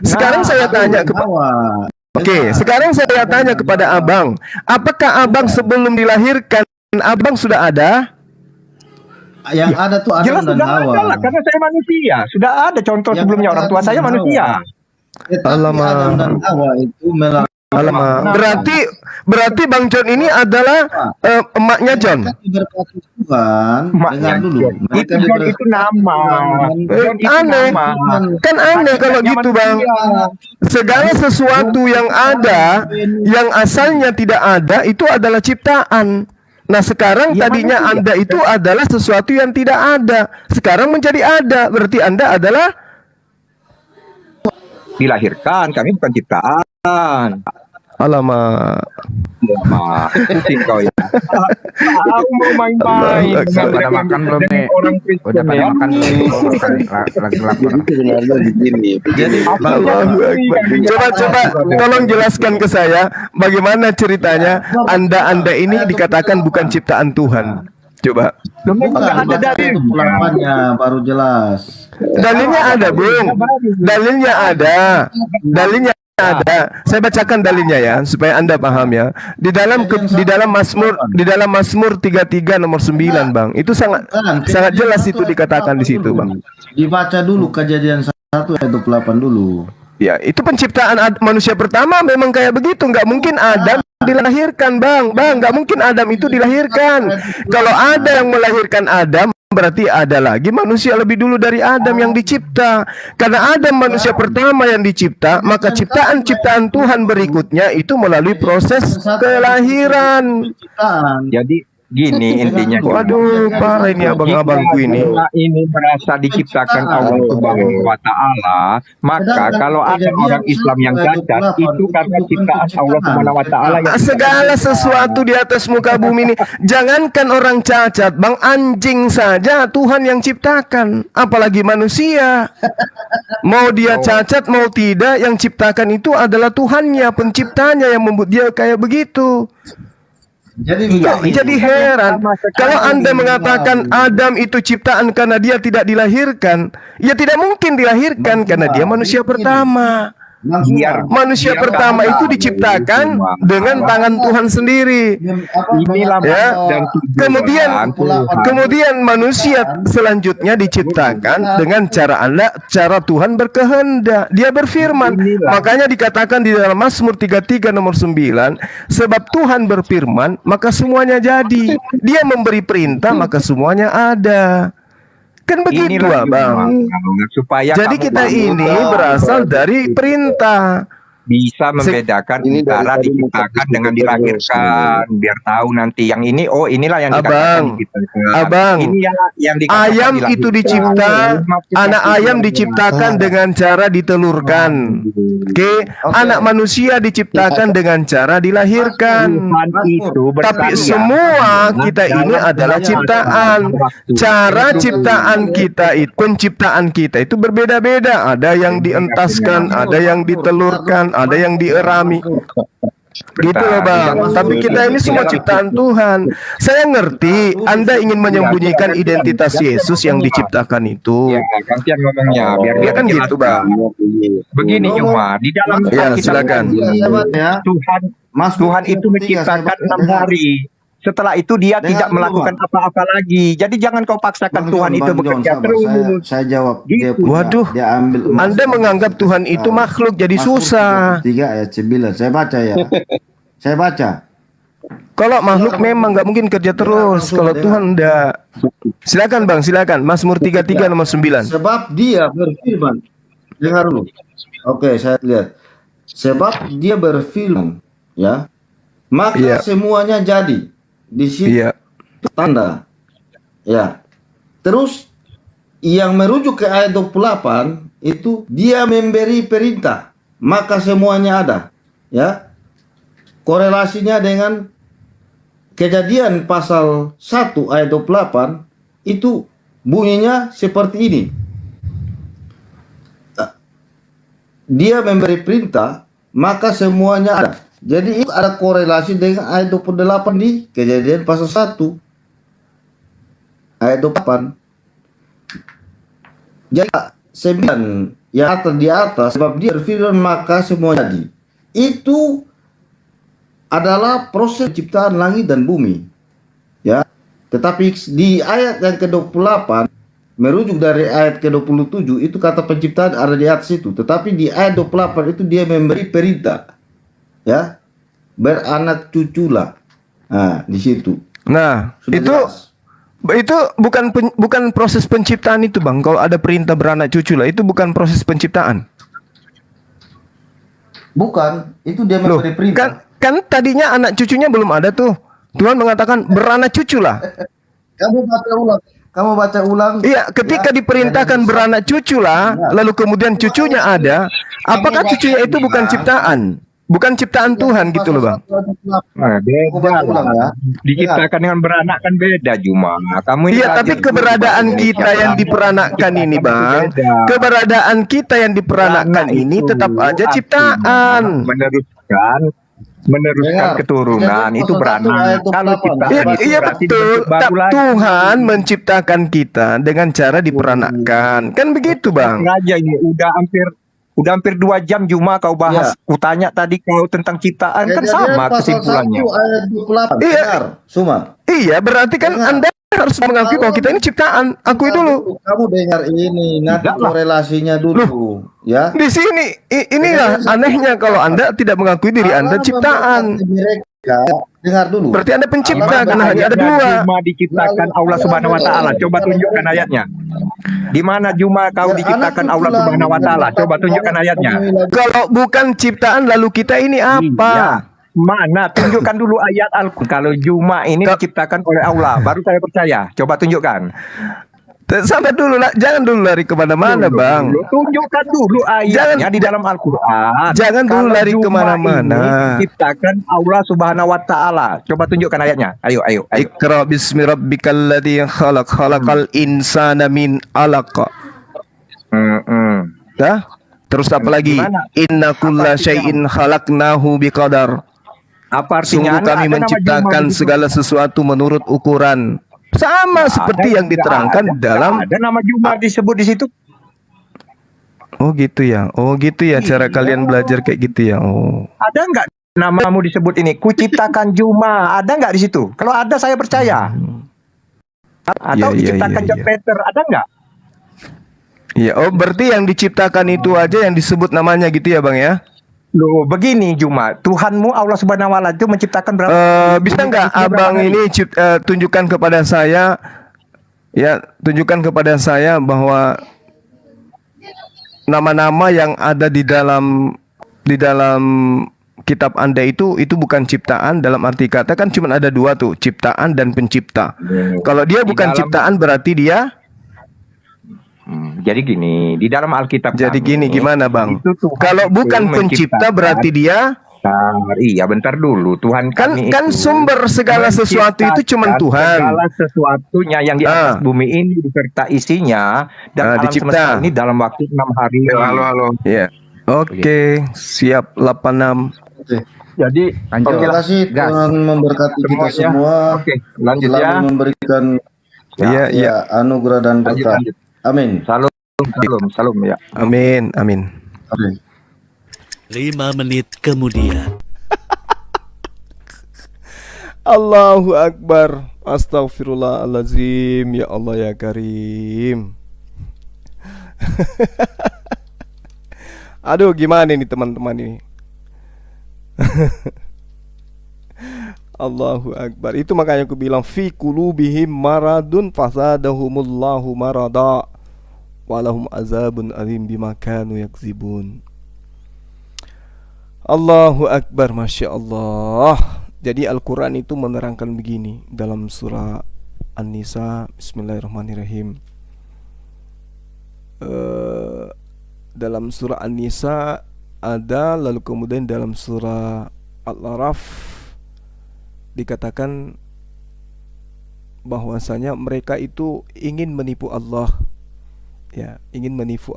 Sekarang saya tanya kepada Oke, sekarang saya tanya kepada Abang, apakah Abang sebelum dilahirkan Abang sudah ada? Yang ada tuh Jelas Adam dan sudah Hawa. ada lah, karena saya manusia. Sudah ada contoh Yang sebelumnya, ada orang tua Adam saya dan manusia. Tetapi Alamak. Adam dan Hawa itu Alamak. Berarti Bang John ini adalah emaknya John. mereka diberkati Tuhan. Emaknya Dengar dulu. John. Mereka Itu John diberkati itu nama. Tuhan. John itu Aneh. nama. Kan aneh kalau gitu, Bang. Segala sesuatu yang ada, yang asalnya tidak ada, itu adalah ciptaan. Nah, sekarang Ya, tadinya manusia. Anda itu adalah sesuatu yang tidak ada. Sekarang menjadi ada. Berarti Anda adalah Dilahirkan, kami bukan ciptaan. alamak. Mama, pusing kau ya. Aku mau main-main. Udah makan belum nih? Orang Kristen Udah pada ya. makan belum nih? Lagi lapar. Jadi sebenarnya begini. Jadi Allahu Akbar. Coba tolong jelaskan ke saya bagaimana ceritanya Anda ini dikatakan bukan ciptaan Tuhan. Coba. bukan, Enggak ada baca dalil. itu pelapannya baru jelas. Dalilnya ada, Bung. Dalilnya ada. Dalilnya ada. Saya bacakan dalilnya ya supaya Anda paham ya. Di dalam Mazmur 33 nomor 9, Bang. Itu sangat jelas itu dikatakan di situ, Bang. Dibaca dulu Kejadian 1 ayat 28 dulu. Ya, itu penciptaan manusia pertama memang kayak begitu. Nggak mungkin Adam dilahirkan, Bang. Nggak mungkin Adam itu dilahirkan. Kalau ada yang melahirkan Adam, berarti ada lagi manusia lebih dulu dari Adam yang dicipta. Karena Adam manusia pertama yang dicipta, maka ciptaan-ciptaan Tuhan berikutnya itu melalui proses kelahiran. Jadi gini intinya. Waduh, parah ini abang-abangku ini. Jika ini merasa diciptakan Allah Subhanahu wa Ta'ala, maka kalau ada orang Islam yang cacat, itu karena ciptaan Allah Subhanahu wa Ta'ala yang Segala sesuatu di atas muka bumi ini, jangankan orang cacat, Bang, anjing saja Tuhan yang ciptakan, apalagi manusia. Mau dia cacat mau tidak, yang ciptakan itu adalah Tuhannya, penciptanya yang membuat dia kayak begitu. Jadi heran kalau Anda mengatakan Adam itu ciptaan karena dia tidak dilahirkan, ya tidak mungkin dilahirkan karena dia manusia pertama. Manusia pertama itu diciptakan dengan tangan Tuhan sendiri. inilah Ya. dan Kemudian manusia selanjutnya diciptakan dengan cara Tuhan berkehendak. Dia berfirman. Makanya dikatakan di dalam Mazmur 33 nomor 9, sebab Tuhan berfirman, maka semuanya jadi. Dia memberi perintah, maka semuanya ada. Kan begitu, Bang. supaya Jadi kamu kita ini berasal dari perintah. bisa membedakan Ini dari antara tadi diciptakan mau dengan terus dilahirkan, biar tahu nanti yang ini, oh inilah yang dikatakan diciptakan. Abang, Ini yang dikatakan ayam dilahirkan. itu dicipta, anak ayam diciptakan dengan cara ditelurkan. Oke, anak manusia diciptakan dengan cara dilahirkan. Tuhan itu Tapi berkarya. semua kita ini adalah ciptaan. Cara ciptaan kita itu, penciptaan kita itu berbeda-beda. Ada yang dientaskan, ada yang ditelurkan, ada yang dierami. Gitu loh, Bang. Tapi kita ini semua ciptaan Tuhan. Saya ngerti Anda ingin menyembunyikan identitas Yesus yang diciptakan itu. Ya, gantian ngomongnya biar Dia kan gitu, Bang. Begini Yuma, di dalam Ya, Alkitab silakan. Tuhan itu menciptakan 6 hari. Setelah itu dia tidak melakukan apa-apa lagi. Jadi jangan kau paksakan Tuhan itu bekerja terus. Saya jawab. Dia Gitu. punya, Waduh, dia ambil Anda menganggap Tuhan itu makhluk jadi susah. 3 ayat 9. Saya baca ya. Saya baca. Kalau makhluk memang nggak mungkin kerja terus. Kalau Tuhan enggak. Silakan, Bang, silakan. Mazmur 33 nomor 9. Sebab dia berfirman. Dengar dulu. Oke, saya lihat. Sebab dia berfirman, ya. Maka Iya. semuanya jadi. Di situ Iya. tanda. Ya. Terus yang merujuk ke ayat 28 itu dia memberi perintah, maka semuanya ada. Ya. korelasinya dengan Kejadian pasal 1 ayat 28 itu bunyinya seperti ini. Dia memberi perintah, maka semuanya ada. Jadi itu ada korelasi dengan ayat 28 di Kejadian pasal 1 ayat 28. Jadi 9 yang atas di atas, sebab dia berfirman maka semua jadi. Itu adalah proses penciptaan langit dan bumi. Ya. Tetapi di ayat yang ke-28 merujuk dari ayat ke-27 itu kata penciptaan ada di atas itu. Tetapi di ayat 28 itu dia memberi perintah. Ya. Beranak cuculah. Nah, di situ. Nah, Sudah itu jelas. itu bukan proses penciptaan itu, Bang. Kalau ada perintah beranak cucu lah, itu bukan proses penciptaan. Bukan, itu dia Loh, memberi perintah. kan tadinya anak cucunya belum ada tuh. Tuhan mengatakan beranak cucu lah. Kamu baca ulang. Kamu baca ulang. Iya, ketika diperintahkan beranak cucu lah, lalu kemudian cucunya ada, apakah cucunya itu bukan ciptaan? Bukan ciptaan Tuhan gitu loh, Bang. Nah, beda lah. Diciptakan dengan beranak kan beda, Juma. Kamu ini Iya, tapi belajar keberadaan dulu, kita yang diperanakkan ini, Bang, keberadaan kita yang diperanakkan ini tetap aja ciptaan. meneruskan keturunan itu beranak. Kalau ciptaan Iya, itu iya berarti betul. bentuk baru lagi. Tuhan menciptakan kita dengan cara diperanakkan. Kan begitu, Bang? Raja ini udah hampir 2 jam Juma kau bahas. Kutanya tadi kau tentang ciptaan kan sama kesimpulannya. Ayat 28. Iya. Benar, Suma. Iya, berarti kan Anda harus mengakui bahwa kita ini ciptaan. Akui dulu. Kamu dengar ini, nanti Tidak lah. korelasinya dulu, ya. Di sini inilah anehnya kalau Anda tidak mengakui diri Anda ciptaan. Mereka, dengar dulu. Berarti Anda pencipta Allah karena hanya ada Ayatnya dua. Juma diciptakan Allah Subhanahu wa taala. Coba tunjukkan ayatnya. Di mana Juma kau diciptakan Allah Subhanahu wa taala? Coba tunjukkan ayatnya. Kalau bukan ciptaan lalu kita ini apa? Iya. Mana? Tunjukkan dulu ayat Al-Quran. Kalau Juma ini diciptakan oleh Allah, baru saya percaya. Coba tunjukkan. Sabar dulu lah, jangan dulu lari kemana-mana, Bang. Tunjukkan dulu ayatnya di dalam Al-Quran. Jangan dulu Kalau lari Juma kemana-mana. ini diciptakan Allah Subhanahu wa taala. Coba tunjukkan ayatnya. Ayo. Iqra bismi rabbikal ladzi khalaq, khalaqal insana min 'alaq. Dah? Terus apa lagi? Gimana? Inna kulla syai'in khalaqnahu biqadar. Apa artinya? Sungguh kami Ada nama menciptakan Juma di situ. segala sesuatu menurut ukuran. Sama seperti yang diterangkan dalam. Ada nama Juma disebut di situ. Oh gitu ya. Oh gitu ya cara kalian belajar kayak gitu ya. Oh. Ada nggak namamu disebut ini? Kuciptakan Juma. Ada nggak di situ? Kalau ada saya percaya. Atau Iya, diciptakan iya, John iya. Peter. Ada nggak? Iya, oh berarti yang diciptakan itu aja yang disebut namanya gitu ya, Bang ya? Loh, begini Juma. Tuhanmu Allah Subhanahu wa taala itu menciptakan berapa? Bisa nggak Abang ini tunjukkan kepada saya, ya tunjukkan kepada saya bahwa nama-nama yang ada di dalam kitab Anda itu bukan ciptaan, dalam arti kata kan cuma ada 2 tuh, ciptaan dan pencipta. Kalau dia Di bukan dalam- ciptaan berarti dia. Jadi gini, di dalam Alkitab Jadi kami, gini gimana, Bang? itu Tuhan Kalau itu bukan pencipta menciptakan- berarti dia. Iya, bentar dulu. Tuhan kami Kan itu sumber segala sesuatu itu cuma menciptakan Tuhan. Segala sesuatunya yang di atas bumi ini beserta isinya dan alam dicipta. semesta ini dalam waktu 6 hari. Halo. Ya. Oke, siap 86. Jadi Terima kasih Tuhan memberkati kita Semuanya. semua. Oke, lanjut Selalu ya. memberikan Iya. anugerah dan berkat. Lanjut. Amin. Salam ya. Amin, amin. Amin. 5 menit kemudian. Allahu Akbar. Astaghfirullahalazim. Ya Allah ya Karim. Aduh, gimana ini teman-teman ini? Allahu Akbar. Itu makanya aku bilang fi qulubihim maradun fasadahumullahu marada walahum azabun alim bima kanu yakzibun. Allahu Akbar, Masya Allah. Jadi Al-Quran itu menerangkan begini dalam surah An-Nisa. Bismillahirrahmanirrahim. Dalam surah An-Nisa ada, lalu kemudian dalam surah Al-Araf dikatakan bahwasanya mereka itu ingin menipu Allah, ya, ingin menipu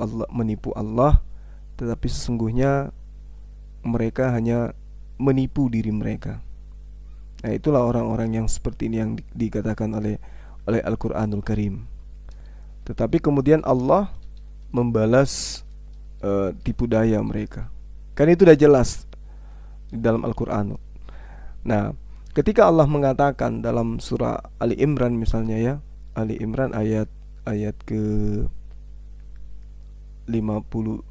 Allah, tetapi sesungguhnya mereka hanya menipu diri mereka. Nah, itulah orang-orang yang seperti ini yang dikatakan oleh Al-Qur'anul Karim. Tetapi kemudian Allah membalas tipu daya mereka. Kan itu sudah jelas di dalam Al-Qur'an. Nah, ketika Allah mengatakan dalam surah Ali Imran misalnya, ya, Ali Imran ayat ke 50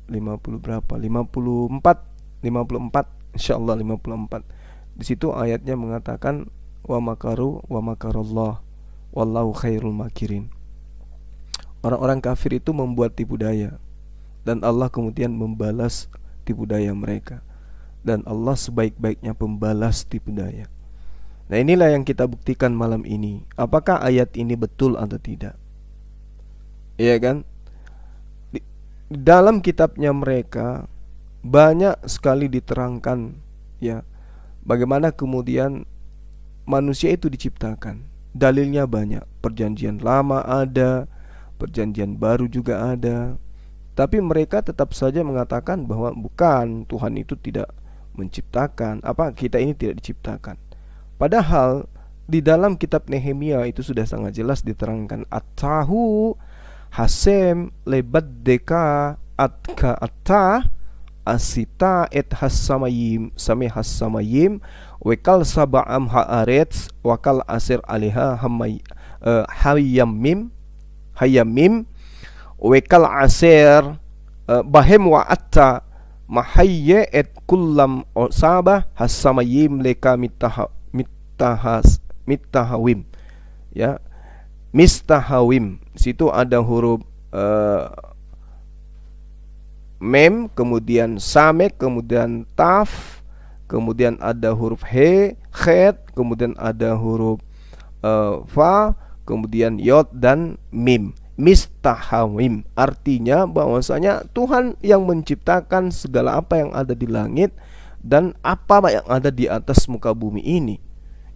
berapa? 54 insyaallah 54. Di situ ayatnya mengatakan wa makaru wa makarallah wallahu khairul makirin. Orang-orang kafir itu membuat tipu daya dan Allah kemudian membalas tipu daya mereka, dan Allah sebaik-baiknya pembalas tipu daya. Nah, inilah yang kita buktikan malam ini. Apakah ayat ini betul atau tidak? Iya kan? Di dalam kitabnya mereka banyak sekali diterangkan, ya, bagaimana kemudian manusia itu diciptakan. Dalilnya banyak. Perjanjian lama ada, perjanjian baru juga ada. Tapi mereka tetap saja mengatakan bahwa bukan, Tuhan itu tidak menciptakan, kita ini tidak diciptakan. Padahal di dalam kitab Nehemia itu sudah sangat jelas diterangkan, Atahu Hasem lebat deka atka atta asita et hasamayim same hasamayim wekal sab'am haaretz wakal asir aliha hayamim wekal asir bahem wa atta mahayye et kullam sabah hasamayim leka mittahawim, ya, mistahawim. Situ ada huruf mem, kemudian samek, kemudian taf, kemudian ada huruf he, khet, kemudian ada huruf fa, kemudian yod dan mim. Mistahawim artinya bahwasanya Tuhan yang menciptakan segala apa yang ada di langit dan apa yang ada di atas muka bumi ini.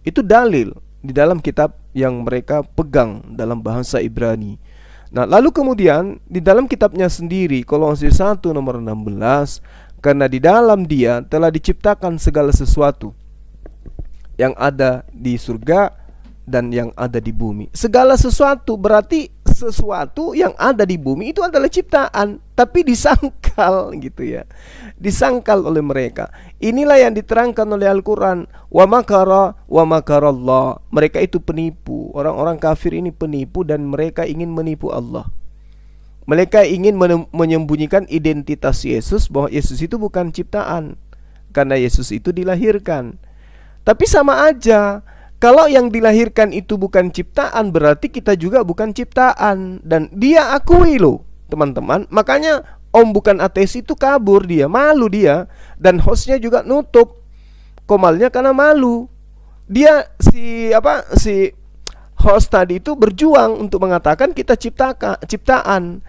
Itu dalil di dalam kitab yang mereka pegang dalam bahasa Ibrani. Nah, lalu kemudian di dalam kitabnya sendiri, Kolose 1 nomor 16, karena di dalam Dia telah diciptakan segala sesuatu yang ada di surga dan yang ada di bumi. Segala sesuatu berarti sesuatu yang ada di bumi itu adalah ciptaan, tapi disangkal gitu ya. Disangkal oleh mereka. Inilah yang diterangkan oleh Al-Qur'an, wa makara wa makarallah. Mereka itu penipu. Orang-orang kafir ini penipu dan mereka ingin menipu Allah. Mereka ingin menyembunyikan identitas Yesus, bahwa Yesus itu bukan ciptaan, karena Yesus itu dilahirkan. Tapi sama aja, kalau yang dilahirkan itu bukan ciptaan, berarti kita juga bukan ciptaan. Dan dia akui loh, teman-teman. Makanya Om bukan ateis itu kabur, dia malu dia. Dan hostnya juga nutup komalnya karena malu. Dia si host tadi itu berjuang untuk mengatakan kita ciptaan.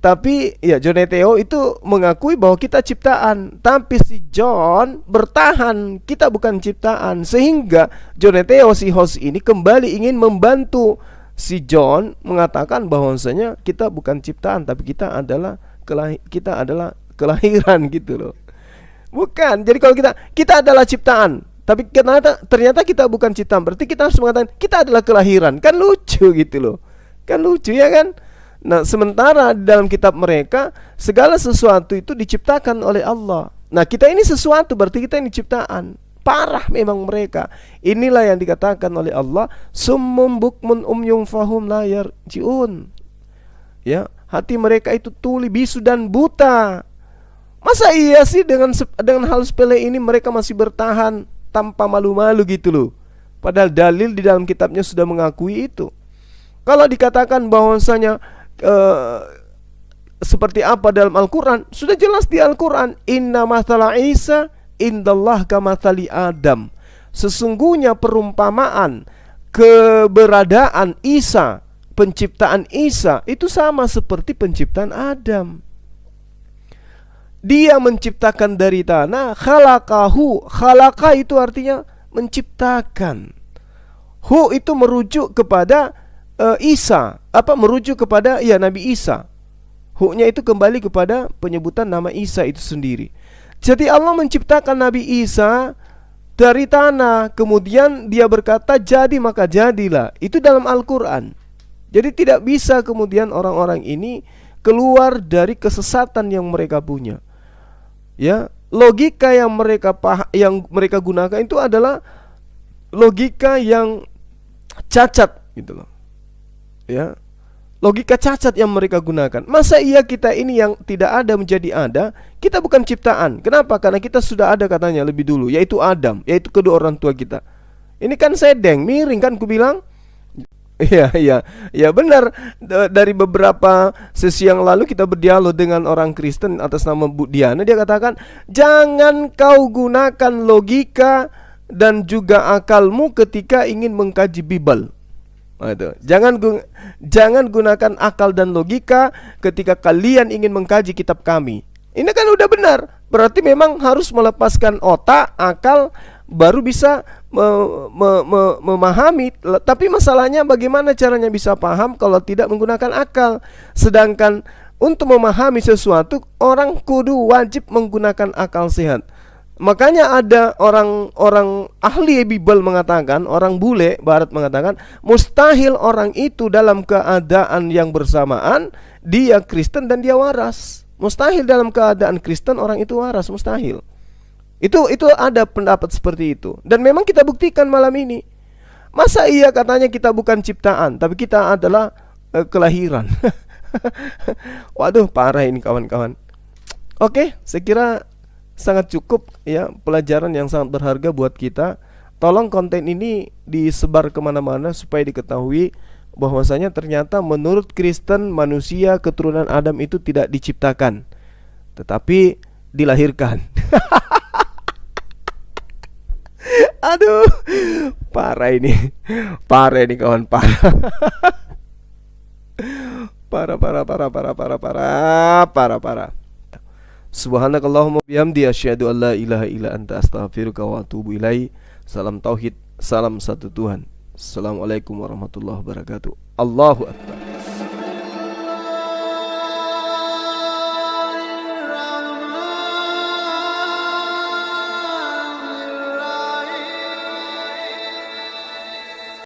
Tapi ya Joneteo itu mengakui bahwa kita ciptaan. Tapi si John bertahan kita bukan ciptaan. Sehingga Joneteo si host ini kembali ingin membantu si John mengatakan bahwasanya kita bukan ciptaan, tapi kita adalah kelahiran gitu loh. Bukan. Jadi kalau kita adalah ciptaan, tapi ternyata kita bukan ciptaan, berarti kita harus mengatakan kita adalah kelahiran. Kan lucu gitu loh. Kan lucu ya kan? Nah, sementara di dalam kitab mereka segala sesuatu itu diciptakan oleh Allah. Nah, kita ini sesuatu, berarti kita ini ciptaan. Parah memang mereka. Inilah yang dikatakan oleh Allah, summum bukmun umyum fahum la yarjiun. Ya, hati mereka itu tuli, bisu dan buta. Masa iya sih dengan hal sepele ini mereka masih bertahan tanpa malu-malu gitu loh. Padahal dalil di dalam kitabnya sudah mengakui itu. Kalau dikatakan bahwasanya seperti apa dalam Al-Quran, sudah jelas di Al-Quran, inna mathala Isa indallah kamathali Adam. Sesungguhnya perumpamaan keberadaan Isa, penciptaan Isa itu sama seperti penciptaan Adam. Dia menciptakan dari tanah, khalaqahu. Khalaqa itu artinya menciptakan. Hu itu merujuk kepada Isa, merujuk kepada Nabi Isa. Hu-nya itu kembali kepada penyebutan nama Isa itu sendiri. Jadi Allah menciptakan Nabi Isa dari tanah, kemudian dia berkata jadi maka jadilah. Itu dalam Al-Quran. Jadi tidak bisa kemudian orang-orang ini keluar dari kesesatan yang mereka punya. Ya, logika yang mereka gunakan itu adalah logika yang cacat gitu loh. Ya. Logika cacat yang mereka gunakan. Masa iya kita ini yang tidak ada menjadi ada? Kita bukan ciptaan. Kenapa? Karena kita sudah ada katanya lebih dulu, yaitu Adam, yaitu kedua orang tua kita. Ini kan sedeng, miring kan ku bilang? Iya benar. Dari beberapa sesi yang lalu kita berdialog dengan orang Kristen atas nama Bu Diana. Dia katakan, jangan kau gunakan logika dan juga akalmu ketika ingin mengkaji Bible. Jangan gunakan akal dan logika ketika kalian ingin mengkaji kitab kami. Ini kan udah benar. Berarti memang harus melepaskan otak, akal, baru bisa memahami. Tapi masalahnya bagaimana caranya bisa paham kalau tidak menggunakan akal? Sedangkan untuk memahami sesuatu, orang kudu wajib menggunakan akal sehat. Makanya ada orang ahli Bible mengatakan, orang bule barat mengatakan, mustahil orang itu dalam keadaan yang bersamaan dia Kristen dan dia waras. Mustahil dalam keadaan Kristen orang itu waras, mustahil. Itu ada pendapat seperti itu. Dan memang kita buktikan malam ini. Masa iya katanya kita bukan ciptaan, tapi kita adalah kelahiran. Waduh, parah ini kawan-kawan. Oke, saya kira sangat cukup ya, pelajaran yang sangat berharga buat kita. Tolong konten ini disebar kemana-mana supaya diketahui bahwasanya ternyata menurut Kristen manusia keturunan Adam itu tidak diciptakan, tetapi dilahirkan. Aduh, parah ini kawan, parah. Parah. Subhanakallahumma bihamdi asyhadu an la ilaha illa anta astaghfiruka wa atubu ilaihi. Salam tauhid, salam satu Tuhan. Assalamualaikum warahmatullahi wabarakatuh. Allahu akbar.